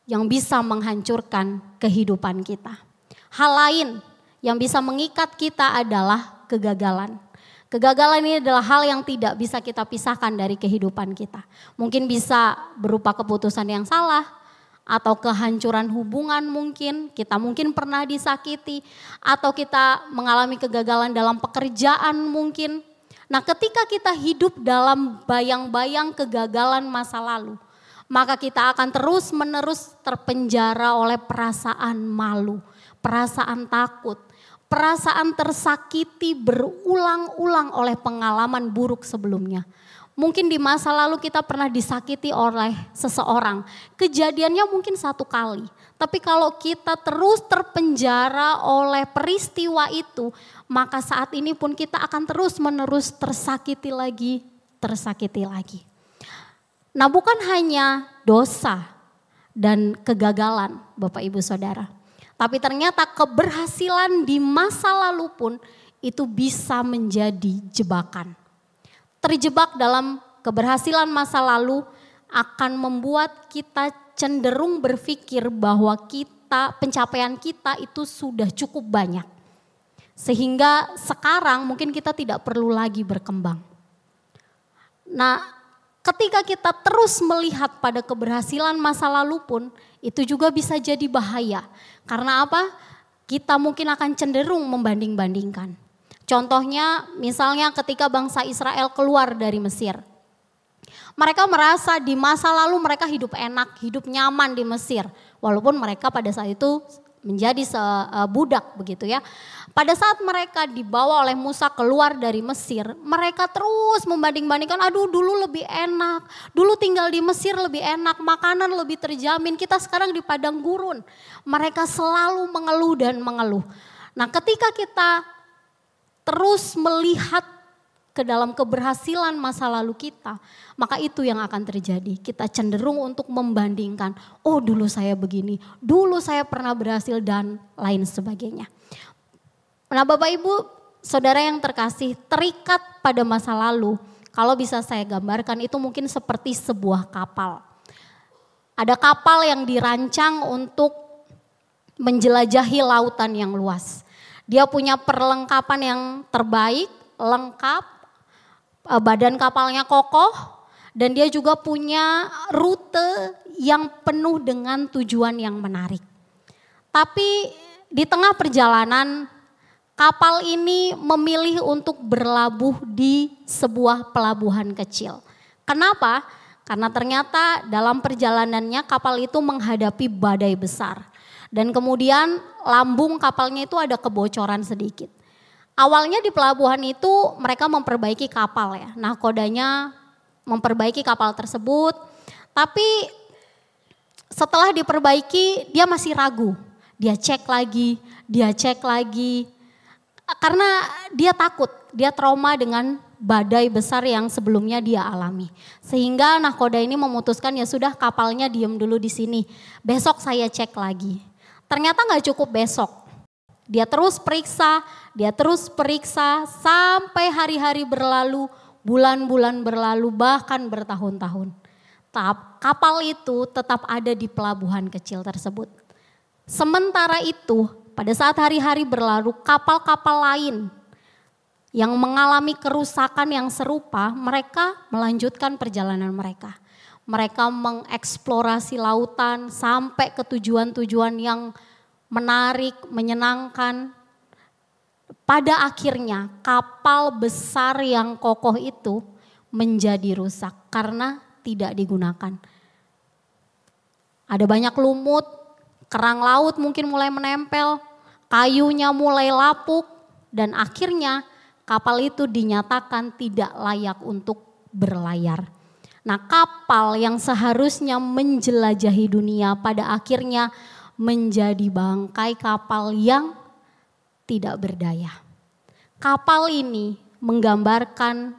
yang bisa menghancurkan kehidupan kita. Hal lain yang bisa mengikat kita adalah kegagalan. Kegagalan ini adalah hal yang tidak bisa kita pisahkan dari kehidupan kita. Mungkin bisa berupa keputusan yang salah atau kehancuran hubungan mungkin. Kita mungkin pernah disakiti atau kita mengalami kegagalan dalam pekerjaan mungkin. Nah, ketika kita hidup dalam bayang-bayang kegagalan masa lalu, maka kita akan terus-menerus terpenjara oleh perasaan malu, perasaan takut, perasaan tersakiti berulang-ulang oleh pengalaman buruk sebelumnya. Mungkin di masa lalu kita pernah disakiti oleh seseorang, kejadiannya mungkin 1 kali. Tapi kalau kita terus terpenjara oleh peristiwa itu, maka saat ini pun kita akan terus-menerus tersakiti lagi, tersakiti lagi. Nah, bukan hanya dosa dan kegagalan Bapak Ibu Saudara. Tapi ternyata keberhasilan di masa lalu pun itu bisa menjadi jebakan. Terjebak dalam keberhasilan masa lalu akan membuat kita cenderung berpikir bahwa pencapaian kita itu sudah cukup banyak. Sehingga sekarang mungkin kita tidak perlu lagi berkembang. Nah, ketika kita terus melihat pada keberhasilan masa lalu pun itu juga bisa jadi bahaya. Karena apa? Kita mungkin akan cenderung membanding-bandingkan. Contohnya misalnya ketika bangsa Israel keluar dari Mesir. Mereka merasa di masa lalu mereka hidup enak, hidup nyaman di Mesir. Walaupun mereka pada saat itu menjadi budak begitu ya. Pada saat mereka dibawa oleh Musa keluar dari Mesir, mereka terus membanding-bandingkan, aduh dulu lebih enak, dulu tinggal di Mesir lebih enak, makanan lebih terjamin, kita sekarang di padang gurun. Mereka selalu mengeluh dan mengeluh. Nah, ketika kita terus melihat ke dalam keberhasilan masa lalu kita, maka itu yang akan terjadi. Kita cenderung untuk membandingkan, oh dulu saya begini, dulu saya pernah berhasil dan lain sebagainya. Nah, Bapak Ibu, Saudara yang terkasih, terikat pada masa lalu, kalau bisa saya gambarkan itu mungkin seperti sebuah kapal. Ada kapal yang dirancang untuk menjelajahi lautan yang luas. Dia punya perlengkapan yang terbaik, lengkap, badan kapalnya kokoh, dan dia juga punya rute yang penuh dengan tujuan yang menarik. Tapi di tengah perjalanan, kapal ini memilih untuk berlabuh di sebuah pelabuhan kecil. Kenapa? Karena ternyata dalam perjalanannya kapal itu menghadapi badai besar. Dan kemudian lambung kapalnya itu ada kebocoran sedikit. Awalnya di pelabuhan itu mereka memperbaiki kapal ya. Nahkodanya memperbaiki kapal tersebut. Tapi setelah diperbaiki dia masih ragu. Dia cek lagi. Karena dia takut, dia trauma dengan badai besar yang sebelumnya dia alami. Sehingga nahkoda ini memutuskan ya sudah kapalnya diem dulu di sini. Besok saya cek lagi. Ternyata gak cukup besok. Dia terus periksa sampai hari-hari berlalu, bulan-bulan berlalu, bahkan bertahun-tahun. Kapal itu tetap ada di pelabuhan kecil tersebut. Sementara itu pada saat hari-hari berlalu, kapal-kapal lain yang mengalami kerusakan yang serupa, mereka melanjutkan perjalanan mereka. Mereka mengeksplorasi lautan sampai ke tujuan-tujuan yang menarik, menyenangkan. Pada akhirnya kapal besar yang kokoh itu menjadi rusak karena tidak digunakan. Ada banyak lumut, kerang laut mungkin mulai menempel, kayunya mulai lapuk, dan akhirnya kapal itu dinyatakan tidak layak untuk berlayar. Nah, kapal yang seharusnya menjelajahi dunia pada akhirnya menjadi bangkai kapal yang tidak berdaya. Kapal ini menggambarkan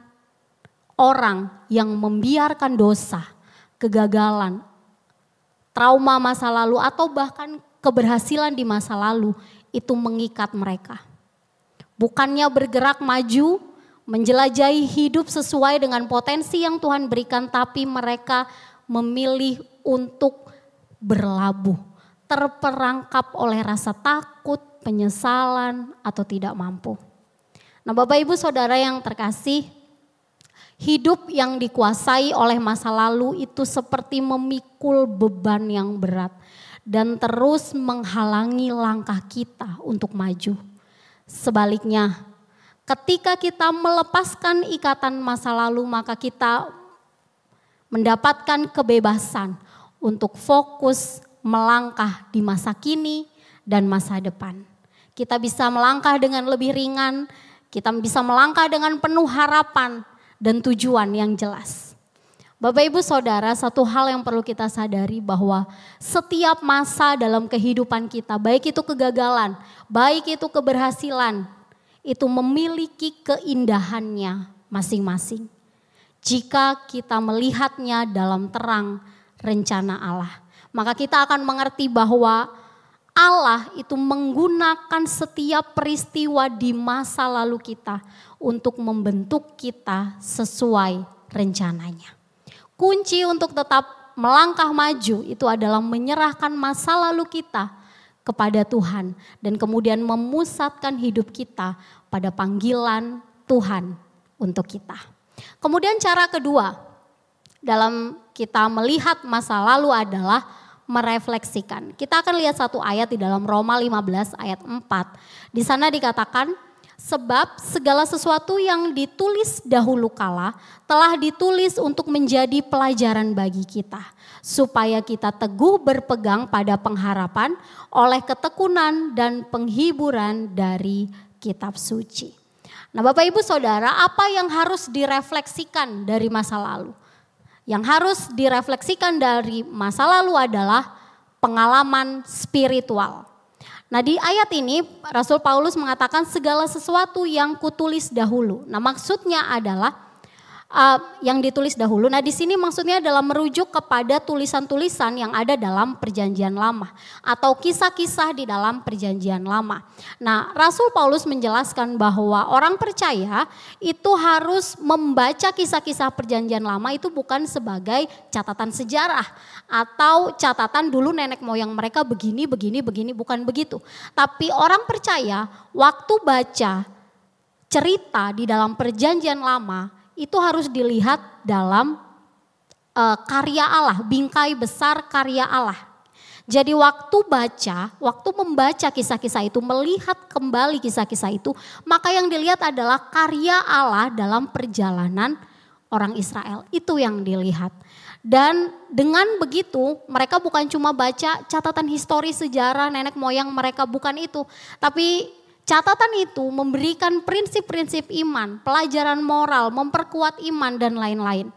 orang yang membiarkan dosa, kegagalan, trauma masa lalu atau bahkan keberhasilan di masa lalu itu mengikat mereka. Bukannya bergerak maju, menjelajahi hidup sesuai dengan potensi yang Tuhan berikan, tapi mereka memilih untuk berlabuh, terperangkap oleh rasa takut, penyesalan, atau tidak mampu. Nah, Bapak Ibu Saudara yang terkasih, hidup yang dikuasai oleh masa lalu itu seperti memikul beban yang berat dan terus menghalangi langkah kita untuk maju. Sebaliknya, ketika kita melepaskan ikatan masa lalu, maka kita mendapatkan kebebasan untuk fokus melangkah di masa kini dan masa depan. Kita bisa melangkah dengan lebih ringan, kita bisa melangkah dengan penuh harapan dan tujuan yang jelas. Bapak Ibu Saudara, satu hal yang perlu kita sadari bahwa setiap masa dalam kehidupan kita, baik itu kegagalan, baik itu keberhasilan, itu memiliki keindahannya masing-masing. Jika kita melihatnya dalam terang rencana Allah, maka kita akan mengerti bahwa Allah itu menggunakan setiap peristiwa di masa lalu kita untuk membentuk kita sesuai rencananya. Kunci untuk tetap melangkah maju itu adalah menyerahkan masa lalu kita kepada Tuhan dan kemudian memusatkan hidup kita pada panggilan Tuhan untuk kita. Kemudian cara kedua dalam kita melihat masa lalu adalah merefleksikan. Kita akan lihat satu ayat di dalam Roma 15 ayat 4. Di sana dikatakan, sebab segala sesuatu yang ditulis dahulu kala telah ditulis untuk menjadi pelajaran bagi kita. Supaya kita teguh berpegang pada pengharapan oleh ketekunan dan penghiburan dari kitab suci. Nah, Bapak Ibu Saudara, apa yang harus direfleksikan dari masa lalu? Yang harus direfleksikan dari masa lalu adalah pengalaman spiritual. Nah, di ayat ini Rasul Paulus mengatakan segala sesuatu yang kutulis dahulu. Nah, maksudnya adalah yang ditulis dahulu. Nah, di sini maksudnya adalah merujuk kepada tulisan-tulisan yang ada dalam Perjanjian Lama atau kisah-kisah di dalam Perjanjian Lama. Nah, Rasul Paulus menjelaskan bahwa orang percaya itu harus membaca kisah-kisah Perjanjian Lama itu bukan sebagai catatan sejarah atau catatan dulu nenek moyang mereka begini, bukan begitu. Tapi orang percaya waktu baca cerita di dalam Perjanjian Lama itu harus dilihat dalam karya Allah, bingkai besar karya Allah. Jadi waktu membaca kisah-kisah itu, melihat kembali kisah-kisah itu, maka yang dilihat adalah karya Allah dalam perjalanan orang Israel. Itu yang dilihat. Dan dengan begitu mereka bukan cuma baca catatan histori sejarah nenek moyang mereka, bukan itu. Tapi catatan itu memberikan prinsip-prinsip iman, pelajaran moral, memperkuat iman dan lain-lain.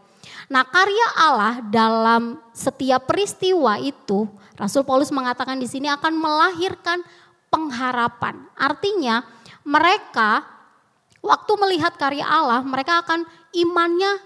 Nah, karya Allah dalam setiap peristiwa itu, Rasul Paulus mengatakan di sini akan melahirkan pengharapan. Artinya mereka waktu melihat karya Allah, mereka akan imannya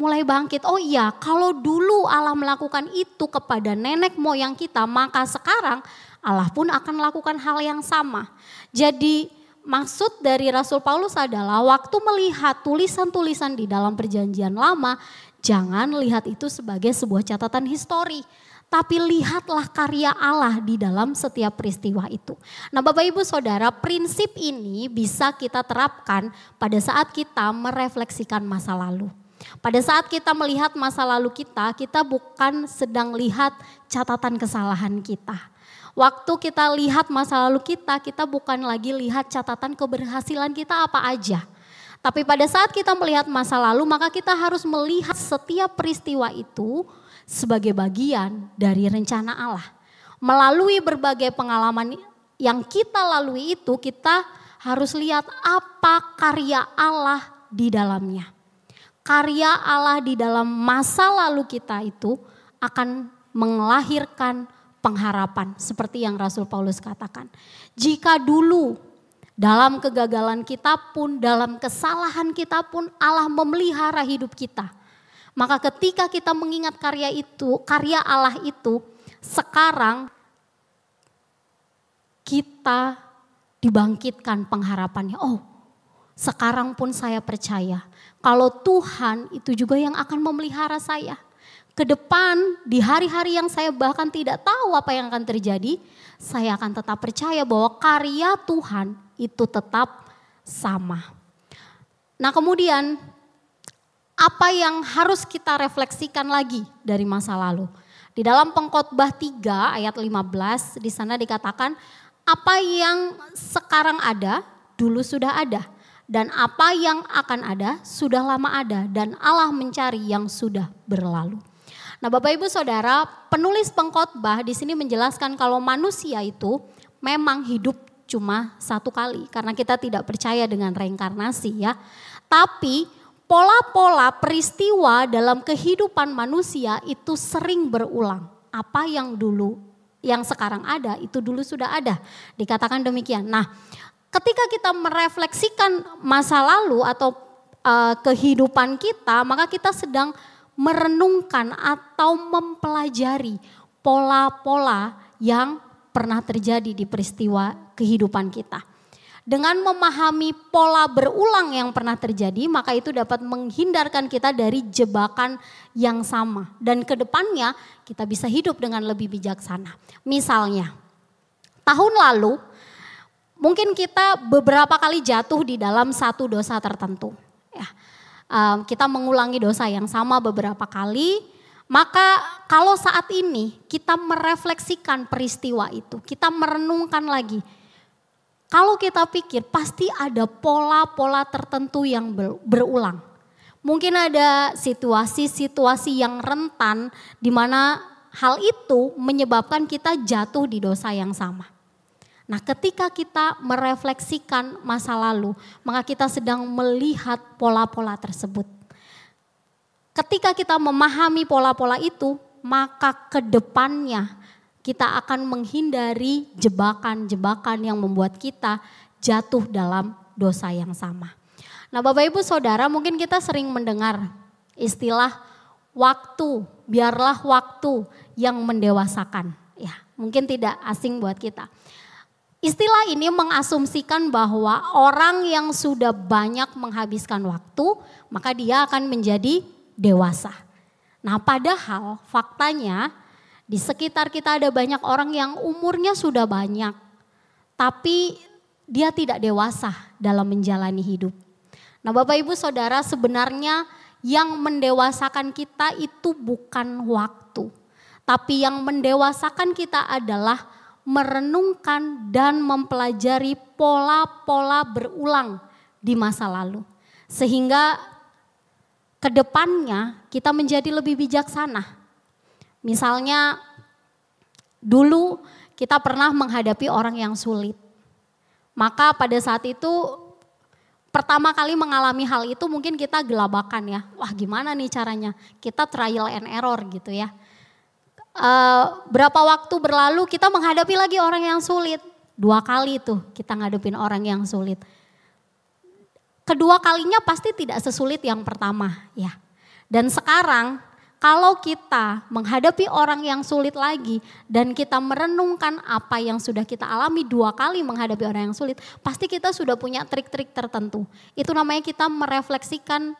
mulai bangkit. Oh iya, kalau dulu Allah melakukan itu kepada nenek moyang kita, maka sekarang Allah pun akan melakukan hal yang sama. Jadi maksud dari Rasul Paulus adalah waktu melihat tulisan-tulisan di dalam Perjanjian Lama, jangan lihat itu sebagai sebuah catatan histori. Tapi lihatlah karya Allah di dalam setiap peristiwa itu. Nah, Bapak Ibu Saudara, prinsip ini bisa kita terapkan pada saat kita merefleksikan masa lalu. Pada saat kita melihat masa lalu kita bukan sedang lihat catatan kesalahan kita. Waktu kita lihat masa lalu kita bukan lagi lihat catatan keberhasilan kita apa aja. Tapi pada saat kita melihat masa lalu, maka kita harus melihat setiap peristiwa itu sebagai bagian dari rencana Allah. Melalui berbagai pengalaman yang kita lalui itu, kita harus lihat apa karya Allah di dalamnya. Karya Allah di dalam masa lalu kita itu akan melahirkan pengharapan seperti yang Rasul Paulus katakan. Jika dulu dalam kegagalan kita pun, dalam kesalahan kita pun Allah memelihara hidup kita. Maka ketika kita mengingat karya karya Allah itu, sekarang kita dibangkitkan pengharapannya. Oh, sekarang pun saya percaya kalau Tuhan itu juga yang akan memelihara saya. Ke depan di hari-hari yang saya bahkan tidak tahu apa yang akan terjadi, saya akan tetap percaya bahwa karya Tuhan itu tetap sama. Nah, kemudian apa yang harus kita refleksikan lagi dari masa lalu? Di dalam Pengkhotbah 3 ayat 15 di sana dikatakan apa yang sekarang ada dulu sudah ada, dan apa yang akan ada sudah lama ada, dan Allah mencari yang sudah berlalu. Nah, Bapak Ibu Saudara, penulis Pengkhotbah di sini menjelaskan kalau manusia itu memang hidup cuma satu kali, karena kita tidak percaya dengan reinkarnasi ya. Tapi pola-pola peristiwa dalam kehidupan manusia itu sering berulang. Apa yang dulu, yang sekarang ada itu dulu sudah ada. Dikatakan demikian. Nah, ketika kita merefleksikan masa lalu atau kehidupan kita, maka kita sedang merenungkan atau mempelajari pola-pola yang pernah terjadi di peristiwa kehidupan kita. Dengan memahami pola berulang yang pernah terjadi, maka itu dapat menghindarkan kita dari jebakan yang sama. Dan ke depannya kita bisa hidup dengan lebih bijaksana. Misalnya, tahun lalu mungkin kita beberapa kali jatuh di dalam satu dosa tertentu. Ya. Kita mengulangi dosa yang sama beberapa kali, maka kalau saat ini kita merefleksikan peristiwa itu, kita merenungkan lagi. Kalau kita pikir pasti ada pola-pola tertentu yang berulang. Mungkin ada situasi-situasi yang rentan di mana hal itu menyebabkan kita jatuh di dosa yang sama. Nah, ketika kita merefleksikan masa lalu, maka kita sedang melihat pola-pola tersebut. Ketika kita memahami pola-pola itu, maka ke depannya kita akan menghindari jebakan-jebakan yang membuat kita jatuh dalam dosa yang sama. Nah, Bapak Ibu Saudara, mungkin kita sering mendengar Istilah waktu, biarlah waktu yang mendewasakan. Ya, mungkin tidak asing buat kita. Istilah ini mengasumsikan bahwa orang yang sudah banyak menghabiskan waktu, maka dia akan menjadi dewasa. Nah, padahal faktanya di sekitar kita ada banyak orang yang umurnya sudah banyak, tapi dia tidak dewasa dalam menjalani hidup. Nah, Bapak Ibu Saudara, sebenarnya yang mendewasakan kita itu bukan waktu, tapi yang mendewasakan kita adalah merenungkan dan mempelajari pola-pola berulang di masa lalu. Sehingga ke depannya kita menjadi lebih bijaksana. Misalnya dulu kita pernah menghadapi orang yang sulit. Maka pada saat itu pertama kali mengalami hal itu mungkin kita gelabakan ya. Wah, gimana nih caranya? Kita trial and error gitu ya. Berapa waktu berlalu kita menghadapi lagi orang yang sulit. 2 kali tuh kita ngadepin orang yang sulit. Kedua kalinya pasti tidak sesulit yang pertama ya. Dan sekarang kalau kita menghadapi orang yang sulit lagi dan kita merenungkan apa yang sudah kita alami 2 kali menghadapi orang yang sulit, pasti kita sudah punya trik-trik tertentu. Itu namanya kita merefleksikan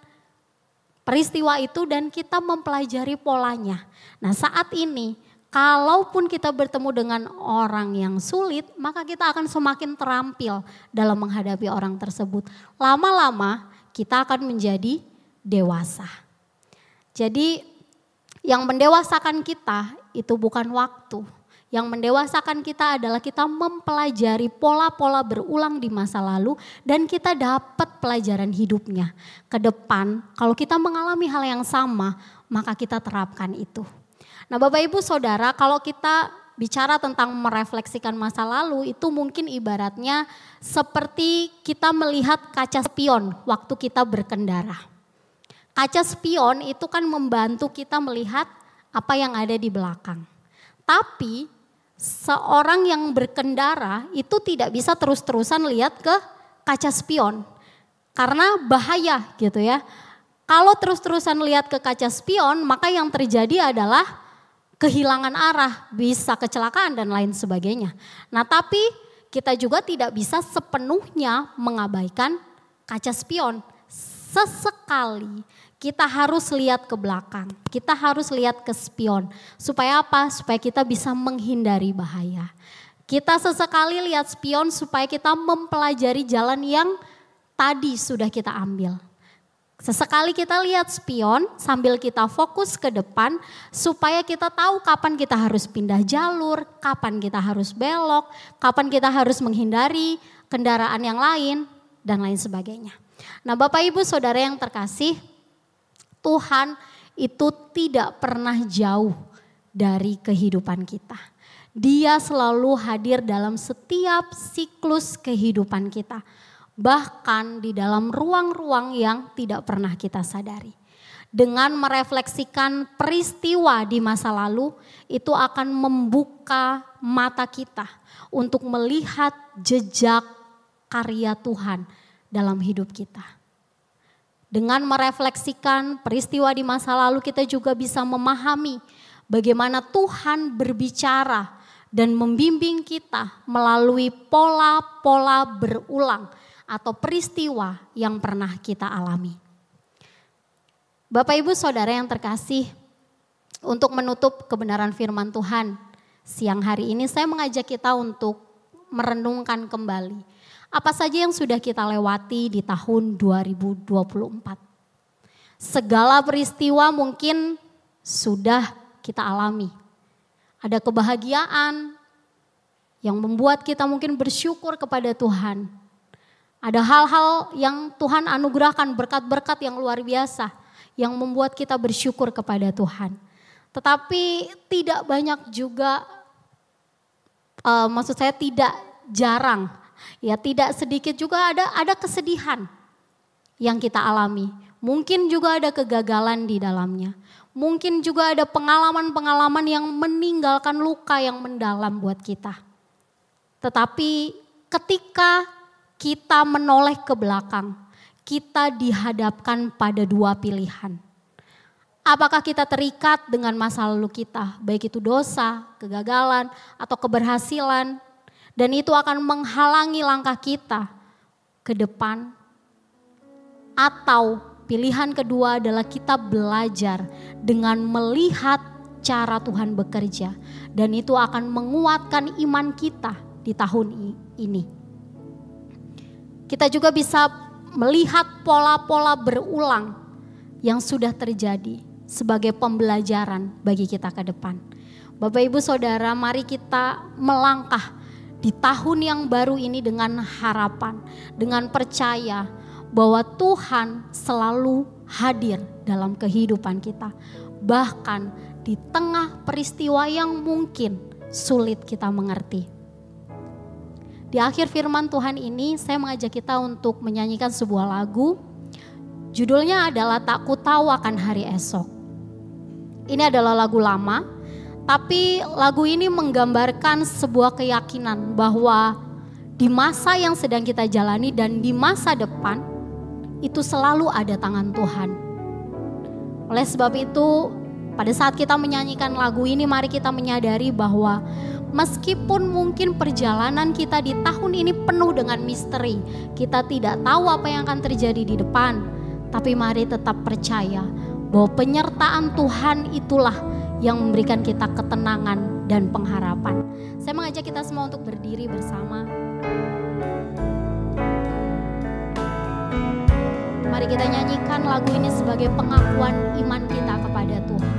peristiwa itu dan kita mempelajari polanya. Nah, saat ini kalaupun kita bertemu dengan orang yang sulit, maka kita akan semakin terampil dalam menghadapi orang tersebut. Lama-lama kita akan menjadi dewasa. Jadi yang mendewasakan kita itu bukan waktu. Yang mendewasakan kita adalah kita mempelajari pola-pola berulang di masa lalu dan kita dapat pelajaran hidupnya. Ke depan kalau kita mengalami hal yang sama maka kita terapkan itu. Nah, Bapak Ibu Saudara, kalau kita bicara tentang merefleksikan masa lalu itu mungkin ibaratnya seperti kita melihat kaca spion waktu kita berkendara. Kaca spion itu kan membantu kita melihat apa yang ada di belakang. Tapi seorang yang berkendara itu tidak bisa terus-terusan lihat ke kaca spion. Karena bahaya gitu ya. Kalau terus-terusan lihat ke kaca spion maka yang terjadi adalah kehilangan arah, bisa kecelakaan dan lain sebagainya. Nah, tapi kita juga tidak bisa sepenuhnya mengabaikan kaca spion. Sesekali kita harus lihat ke belakang, kita harus lihat ke spion. Supaya apa? Supaya kita bisa menghindari bahaya. Kita sesekali lihat spion supaya kita mempelajari jalan yang tadi sudah kita ambil. Sesekali kita lihat spion sambil kita fokus ke depan supaya kita tahu kapan kita harus pindah jalur, kapan kita harus belok, kapan kita harus menghindari kendaraan yang lain dan lain sebagainya. Nah, Bapak Ibu Saudara yang terkasih, Tuhan itu tidak pernah jauh dari kehidupan kita. Dia selalu hadir dalam setiap siklus kehidupan kita. Bahkan di dalam ruang-ruang yang tidak pernah kita sadari. Dengan merefleksikan peristiwa di masa lalu, itu akan membuka mata kita untuk melihat jejak karya Tuhan dalam hidup kita. Dengan merefleksikan peristiwa di masa lalu, kita juga bisa memahami bagaimana Tuhan berbicara dan membimbing kita melalui pola-pola berulang atau peristiwa yang pernah kita alami. Bapak Ibu Saudara yang terkasih, untuk menutup kebenaran firman Tuhan, siang hari ini saya mengajak kita untuk merenungkan kembali apa saja yang sudah kita lewati di tahun 2024. Segala peristiwa mungkin sudah kita alami. Ada kebahagiaan yang membuat kita mungkin bersyukur kepada Tuhan. Ada hal-hal yang Tuhan anugerahkan, berkat-berkat yang luar biasa yang membuat kita bersyukur kepada Tuhan. Tetapi tidak banyak juga, maksud saya tidak jarang, ya tidak sedikit juga ada kesedihan yang kita alami. Mungkin juga ada kegagalan di dalamnya. Mungkin juga ada pengalaman-pengalaman yang meninggalkan luka yang mendalam buat kita. Tetapi ketika kita menoleh ke belakang, kita dihadapkan pada 2 pilihan. Apakah kita terikat dengan masa lalu kita, baik itu dosa, kegagalan, atau keberhasilan, dan itu akan menghalangi langkah kita ke depan? Atau pilihan kedua adalah kita belajar dengan melihat cara Tuhan bekerja, dan itu akan menguatkan iman kita di tahun ini. Kita juga bisa melihat pola-pola berulang yang sudah terjadi sebagai pembelajaran bagi kita ke depan. Bapak Ibu Saudara, mari kita melangkah di tahun yang baru ini dengan harapan, dengan percaya bahwa Tuhan selalu hadir dalam kehidupan kita. Bahkan di tengah peristiwa yang mungkin sulit kita mengerti. Di akhir firman Tuhan ini saya mengajak kita untuk menyanyikan sebuah lagu. Judulnya adalah Tak Ku Tahu Akan Hari Esok. Ini adalah lagu lama, tapi lagu ini menggambarkan sebuah keyakinan bahwa di masa yang sedang kita jalani dan di masa depan itu selalu ada tangan Tuhan. Oleh sebab itu, pada saat kita menyanyikan lagu ini, mari kita menyadari bahwa meskipun mungkin perjalanan kita di tahun ini penuh dengan misteri, kita tidak tahu apa yang akan terjadi di depan, tapi mari tetap percaya bahwa penyertaan Tuhan itulah yang memberikan kita ketenangan dan pengharapan. Saya mengajak kita semua untuk berdiri bersama. Mari kita nyanyikan lagu ini sebagai pengakuan iman kita kepada Tuhan.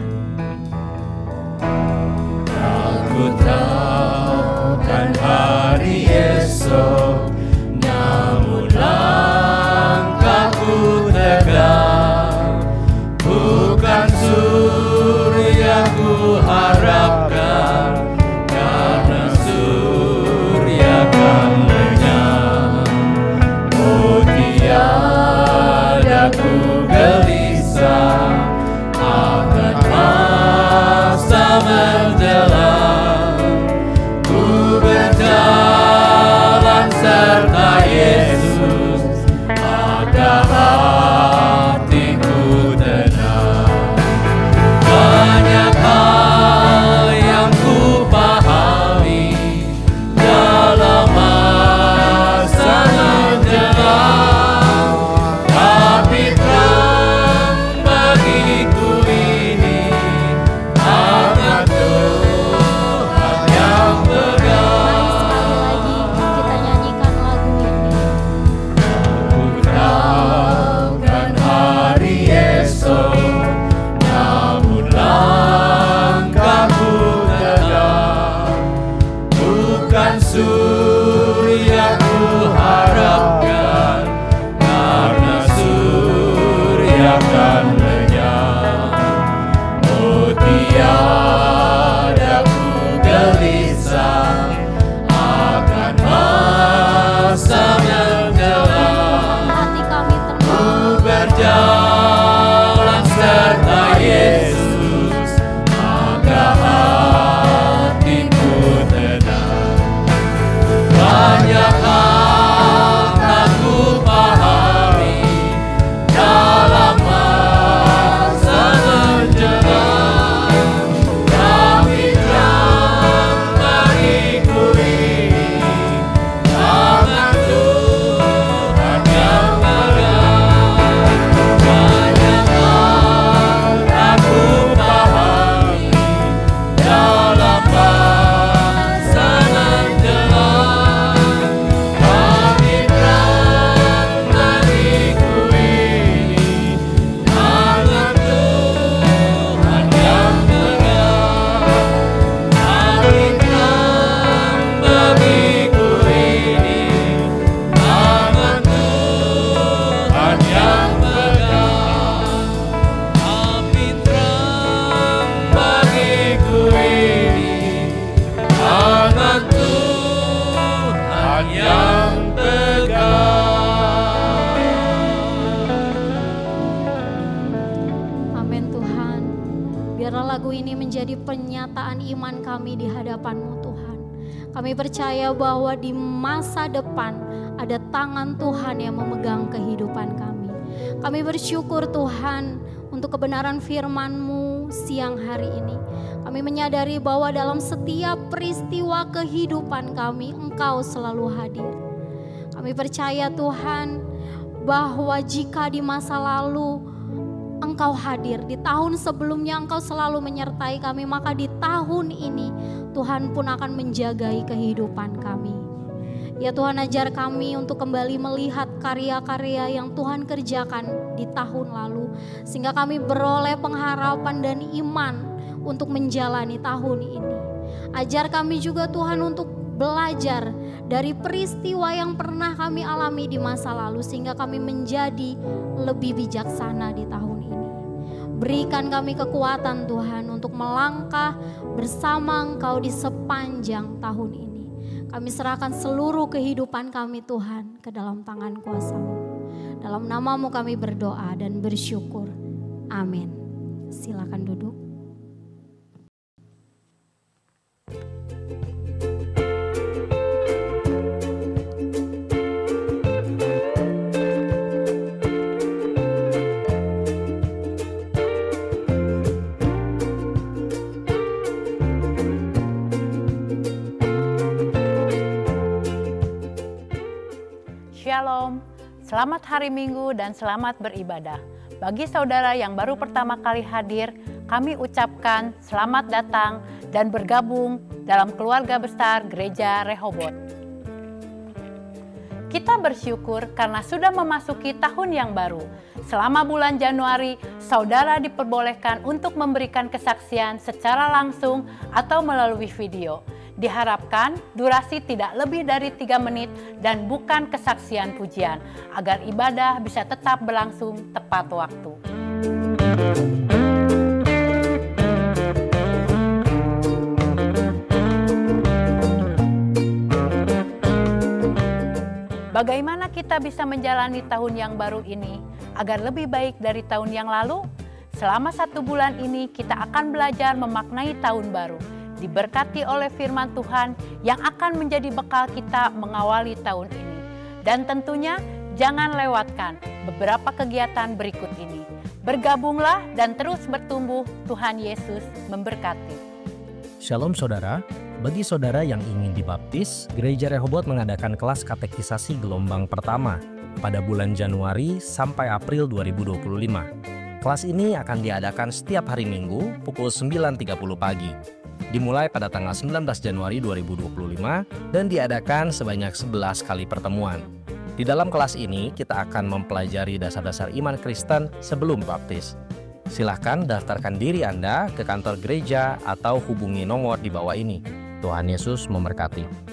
Aku tahu kan hari esok, namun langkahku tegak. Bukan surya ku harapkan, karena surya kan lenyap. Oh tiada ku gelisah akan masa menjelang. Ku berjalan serta Yesus, maka hatiku tenang. Banyak hal yang ku pahami dalam masa menjelang, tapi terang bagiku ini hanya Tuhan yang pegang. Mari sekali lagi kita nyanyikan lagu ini. Ku tahu kan hari esok, namun langkahku tegak. Bukan surya ku harapkan, karena surya kan lenyap. Oh tiada ku gelisah akan masa menjelang. Hati kami tenang. Ku berjalan serta Yesus, maka hatiku tenang. Banyak hal tak ku pahami dalam masa menjelang, tapi terang bagiku ini tangan Tuhan yang pegang. Banyak hal tak ku pahami dalam masa menjelang, tapi terang bagiku ini tangan Tuhan yang pegang. Tapi terang bagiku ini tangan Tuhan yang pegang. Tapi terang bagiku ini tangan Tuhan yang pegang. Amin Tuhan. Biarlah lagu ini menjadi pernyataan iman kami di hadapan-Mu Tuhan. Kami percaya bahwa di masa depan ada tangan Tuhan yang memegang kehidupan kami. Kami bersyukur Tuhan untuk kebenaran firman-Mu siang hari ini. Kami menyadari bahwa dalam setiap peristiwa kehidupan kami, Engkau selalu hadir. Kami percaya Tuhan bahwa jika di masa lalu Engkau hadir, di tahun sebelumnya Engkau selalu menyertai kami, maka di tahun ini Tuhan pun akan menjagai kehidupan kami. Ya Tuhan, ajar kami untuk kembali melihat karya-karya yang Tuhan kerjakan di tahun lalu, sehingga kami beroleh pengharapan dan iman untuk menjalani tahun ini. Ajar kami juga Tuhan untuk belajar dari peristiwa yang pernah kami alami di masa lalu, sehingga kami menjadi lebih bijaksana di tahun ini. Berikan kami kekuatan Tuhan untuk melangkah bersama Engkau di sepanjang tahun ini. Kami serahkan seluruh kehidupan kami Tuhan ke dalam tangan kuasa-Mu. Dalam nama-Mu kami berdoa dan bersyukur. Amin. Silakan duduk. Shalom, selamat hari Minggu dan selamat beribadah. Bagi saudara yang baru pertama kali hadir, kami ucapkan selamat datang dan bergabung dalam keluarga besar Gereja Rehoboth. Kita bersyukur karena sudah memasuki tahun yang baru. Selama bulan Januari, saudara diperbolehkan untuk memberikan kesaksian secara langsung atau melalui video. Diharapkan durasi tidak lebih dari 3 menit dan bukan kesaksian pujian, agar ibadah bisa tetap berlangsung tepat waktu. Bagaimana kita bisa menjalani tahun yang baru ini agar lebih baik dari tahun yang lalu? Selama 1 bulan ini kita akan belajar memaknai tahun baru, diberkati oleh firman Tuhan yang akan menjadi bekal kita mengawali tahun ini. Dan tentunya jangan lewatkan beberapa kegiatan berikut ini. Bergabunglah dan terus bertumbuh, Tuhan Yesus memberkati. Shalom saudara, bagi saudara yang ingin dibaptis, Gereja Rehoboth mengadakan kelas katekisasi gelombang pertama pada bulan Januari sampai April 2025. Kelas ini akan diadakan setiap hari Minggu pukul 9.30 pagi. Dimulai pada tanggal 19 Januari 2025 dan diadakan sebanyak 11 kali pertemuan. Di dalam kelas ini kita akan mempelajari dasar-dasar iman Kristen sebelum baptis. Silahkan daftarkan diri Anda ke kantor gereja atau hubungi nomor di bawah ini. Tuhan Yesus memberkati.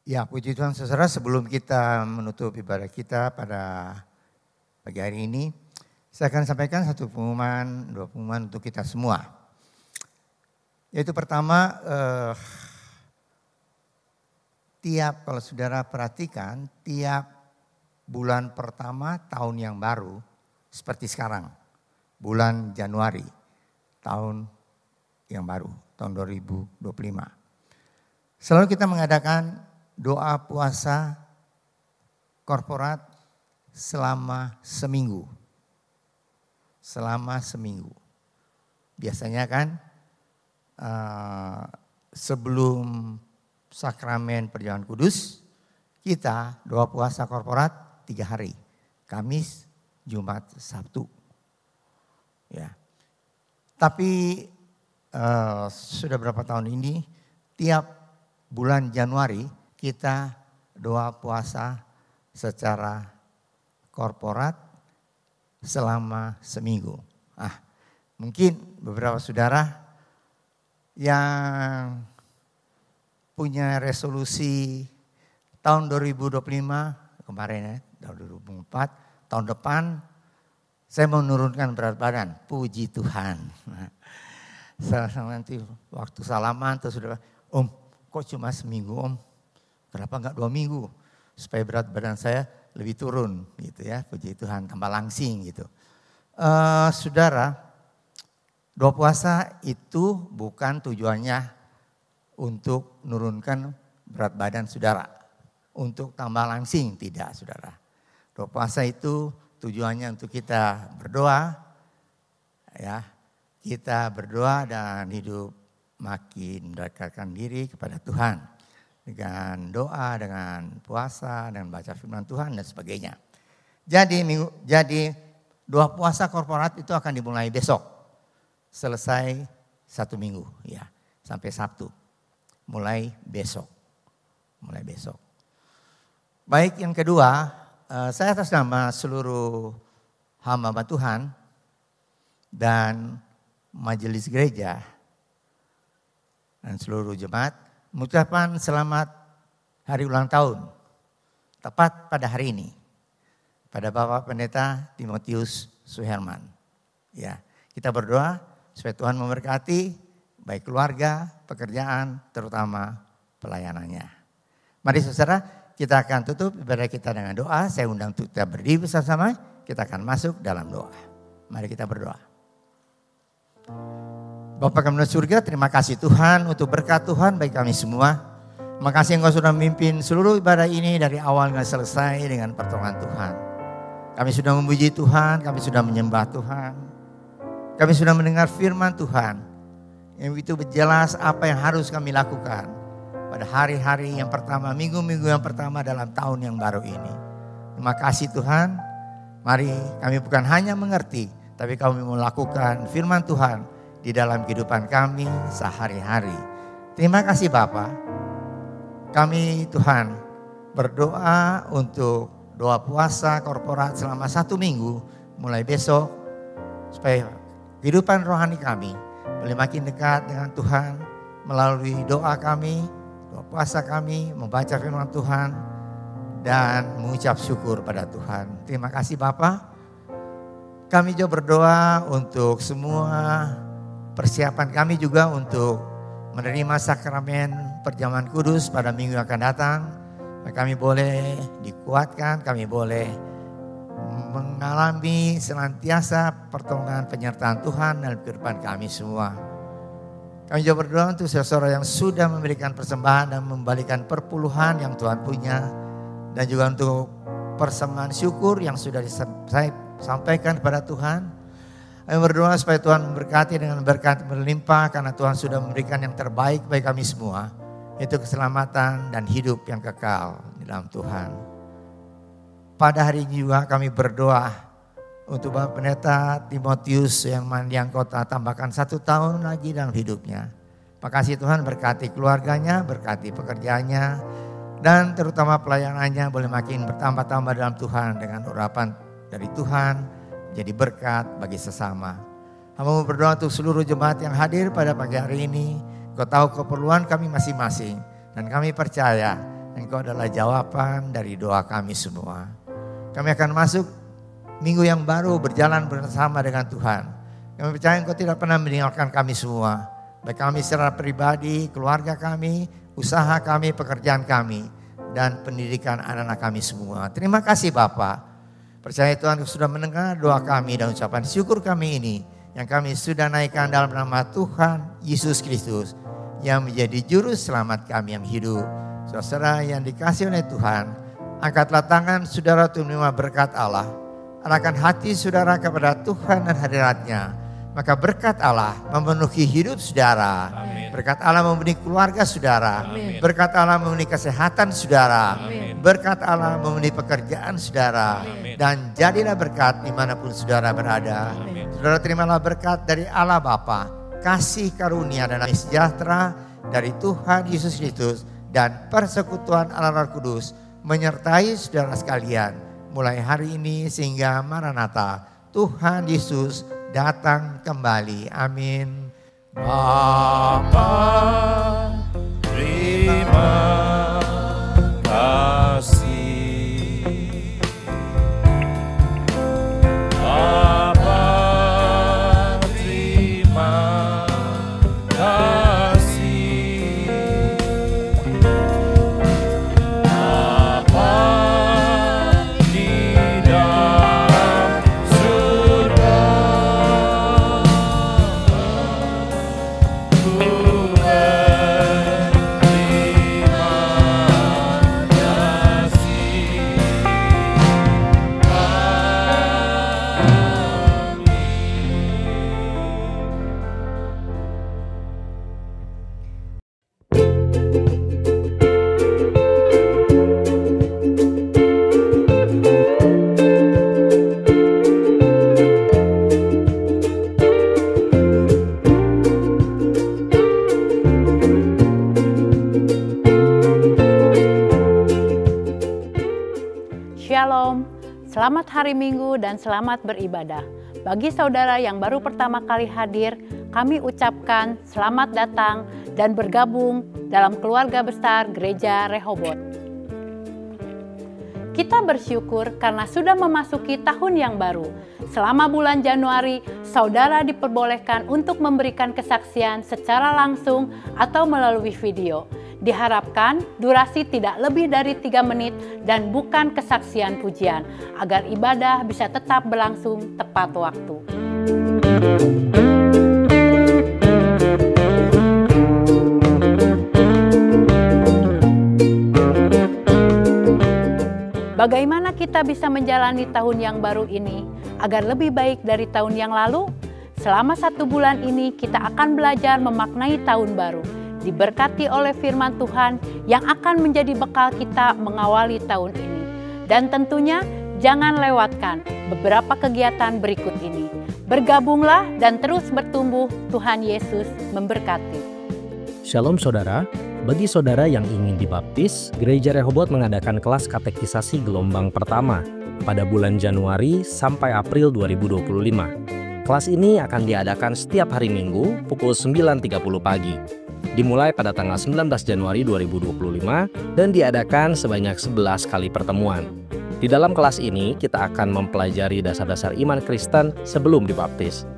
Ya, puji Tuhan saudara, sebelum kita menutup ibadah kita pada pagi hari ini, saya akan sampaikan 2 pengumuman untuk kita semua. Yaitu pertama, kalau saudara perhatikan, tiap bulan pertama tahun yang baru, seperti sekarang, bulan Januari, tahun yang baru, tahun 2025. Selalu kita mengadakan doa puasa korporat selama seminggu. Biasanya kan sebelum sakramen perjamuan kudus, kita doa puasa korporat 3 hari. Kamis, Jumat, Sabtu. Ya. Tapi sudah berapa tahun ini, tiap bulan Januari, kita doa puasa secara korporat selama seminggu. Mungkin beberapa saudara yang punya resolusi tahun 2025 kemarin tahun 2024, tahun depan saya mau menurunkan berat badan. Puji Tuhan. Nanti waktu salaman terus sudah, Om, kok cuma seminggu Om? Kenapa enggak 2 minggu? Supaya berat badan saya lebih turun gitu ya. Puji Tuhan, tambah langsing gitu. Saudara, doa puasa itu bukan tujuannya untuk menurunkan berat badan saudara. Untuk tambah langsing, tidak saudara. Doa puasa itu tujuannya untuk kita berdoa, ya, kita berdoa dan hidup makin mendekatkan diri kepada Tuhan dengan doa, dengan puasa, dengan baca firman Tuhan dan sebagainya. Jadi doa puasa korporat itu akan dimulai besok, selesai 1 minggu, ya, sampai Sabtu, mulai besok. Baik, yang kedua, saya atas nama seluruh hamba Tuhan dan majelis gereja dan seluruh jemaat mengucapkan selamat hari ulang tahun tepat pada hari ini pada Bapak Pendeta Timotius Suherman. Ya, kita berdoa supaya Tuhan memberkati baik keluarga, pekerjaan, terutama pelayanannya. Mari saudara, kita akan tutup ibadah kita dengan doa. Saya undang untuk kita berdiri bersama-sama. Kita akan masuk dalam doa. Mari kita berdoa. Bapa kami di surga, terima kasih Tuhan untuk berkat Tuhan bagi kami semua. Terima kasih Engkau sudah memimpin seluruh ibadah ini dari awal hingga selesai dengan pertolongan Tuhan. Kami sudah memuji Tuhan, kami sudah menyembah Tuhan. Kami sudah mendengar firman Tuhan yang begitu jelas apa yang harus kami lakukan pada hari-hari yang pertama, minggu-minggu yang pertama dalam tahun yang baru ini. Terima kasih Tuhan. Mari kami bukan hanya mengerti, tapi kami melakukan firman Tuhan di dalam kehidupan kami sehari-hari. Terima kasih Bapa. Kami Tuhan berdoa untuk doa puasa korporat selama 1 minggu mulai besok, supaya kehidupan rohani kami boleh makin dekat dengan Tuhan melalui doa kami, doa puasa kami, membaca firman Tuhan dan mengucap syukur pada Tuhan. Terima kasih Bapa. Kami juga berdoa untuk semua persiapan kami juga untuk menerima sakramen perjamuan kudus pada minggu yang akan datang. Kami boleh dikuatkan, kami boleh mengalami senantiasa pertolongan penyertaan Tuhan dalam kehidupan kami semua. Kami juga berdoa untuk saudara yang sudah memberikan persembahan dan membalikan perpuluhan yang Tuhan punya. Dan juga untuk persembahan syukur yang sudah saya sampaikan kepada Tuhan. Kami berdoa supaya Tuhan memberkati dengan berkat berlimpah karena Tuhan sudah memberikan yang terbaik bagi kami semua. Itu keselamatan dan hidup yang kekal di dalam Tuhan. Pada hari ini juga kami berdoa untuk Bapak Pendeta Timotius yang Kota tambahkan 1 tahun lagi dalam hidupnya. Makasih Tuhan, berkati keluarganya, berkati pekerjaannya, dan terutama pelayanannya boleh makin bertambah-tambah dalam Tuhan dengan urapan dari Tuhan jadi berkat bagi sesama. Hamba berdoa untuk seluruh jemaat yang hadir pada pagi hari ini. Kau tahu keperluan kami masing-masing dan kami percaya Engkau adalah jawaban dari doa kami semua. Kami akan masuk minggu yang baru berjalan bersama dengan Tuhan. Kami percaya Engkau tidak pernah meninggalkan kami semua. Baik kami secara pribadi, keluarga kami, usaha kami, pekerjaan kami, dan pendidikan anak-anak kami semua. Terima kasih Bapa. Percaya Tuhan sudah mendengar doa kami dan ucapan syukur kami ini yang kami sudah naikkan dalam nama Tuhan Yesus Kristus yang menjadi juru selamat kami yang hidup. Saudara yang dikasihi oleh Tuhan, angkatlah tangan saudara untuk menerima berkat Allah. Arahkan hati saudara kepada Tuhan dan hadirat-Nya. Maka berkat Allah memenuhi hidup saudara. Amin. Berkat Allah memenuhi keluarga saudara. Amin. Berkat Allah memenuhi kesehatan saudara. Amin. Berkat Allah memenuhi pekerjaan saudara. Amin. Dan jadilah berkat dimanapun saudara berada. Amin. Saudara terimalah berkat dari Allah Bapa, kasih karunia dan sejahtera dari Tuhan Yesus Kristus dan persekutuan Allah Roh Kudus menyertai saudara sekalian mulai hari ini sehingga Maranatha, Tuhan Yesus datang kembali. Amin. Bapa, terima kasih. Bapa, terima kasih. Selamat hari Minggu dan selamat beribadah. Bagi saudara yang baru pertama kali hadir, kami ucapkan selamat datang dan bergabung dalam keluarga besar Gereja Rehoboth. Kita bersyukur karena sudah memasuki tahun yang baru. Selama bulan Januari, saudara diperbolehkan untuk memberikan kesaksian secara langsung atau melalui video. Diharapkan durasi tidak lebih dari 3 menit dan bukan kesaksian pujian, agar ibadah bisa tetap berlangsung tepat waktu. Bagaimana kita bisa menjalani tahun yang baru ini agar lebih baik dari tahun yang lalu? Selama 1 bulan ini kita akan belajar memaknai tahun baru, diberkati oleh firman Tuhan yang akan menjadi bekal kita mengawali tahun ini. Dan tentunya jangan lewatkan beberapa kegiatan berikut ini. Bergabunglah dan terus bertumbuh, Tuhan Yesus memberkati. Shalom saudara, bagi saudara yang ingin dibaptis, Gereja Rehoboth mengadakan kelas katekisasi gelombang pertama pada bulan Januari sampai April 2025. Kelas ini akan diadakan setiap hari Minggu pukul 9.30 pagi. Dimulai pada tanggal 19 Januari 2025 dan diadakan sebanyak 11 kali pertemuan. Di dalam kelas ini kita akan mempelajari dasar-dasar iman Kristen sebelum dibaptis.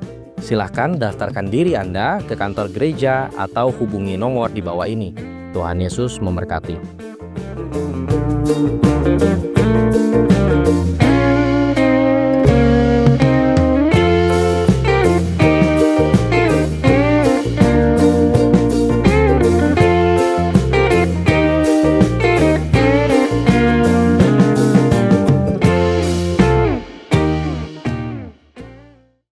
Silahkan daftarkan diri Anda ke kantor gereja atau hubungi nomor di bawah ini. Tuhan Yesus memberkati.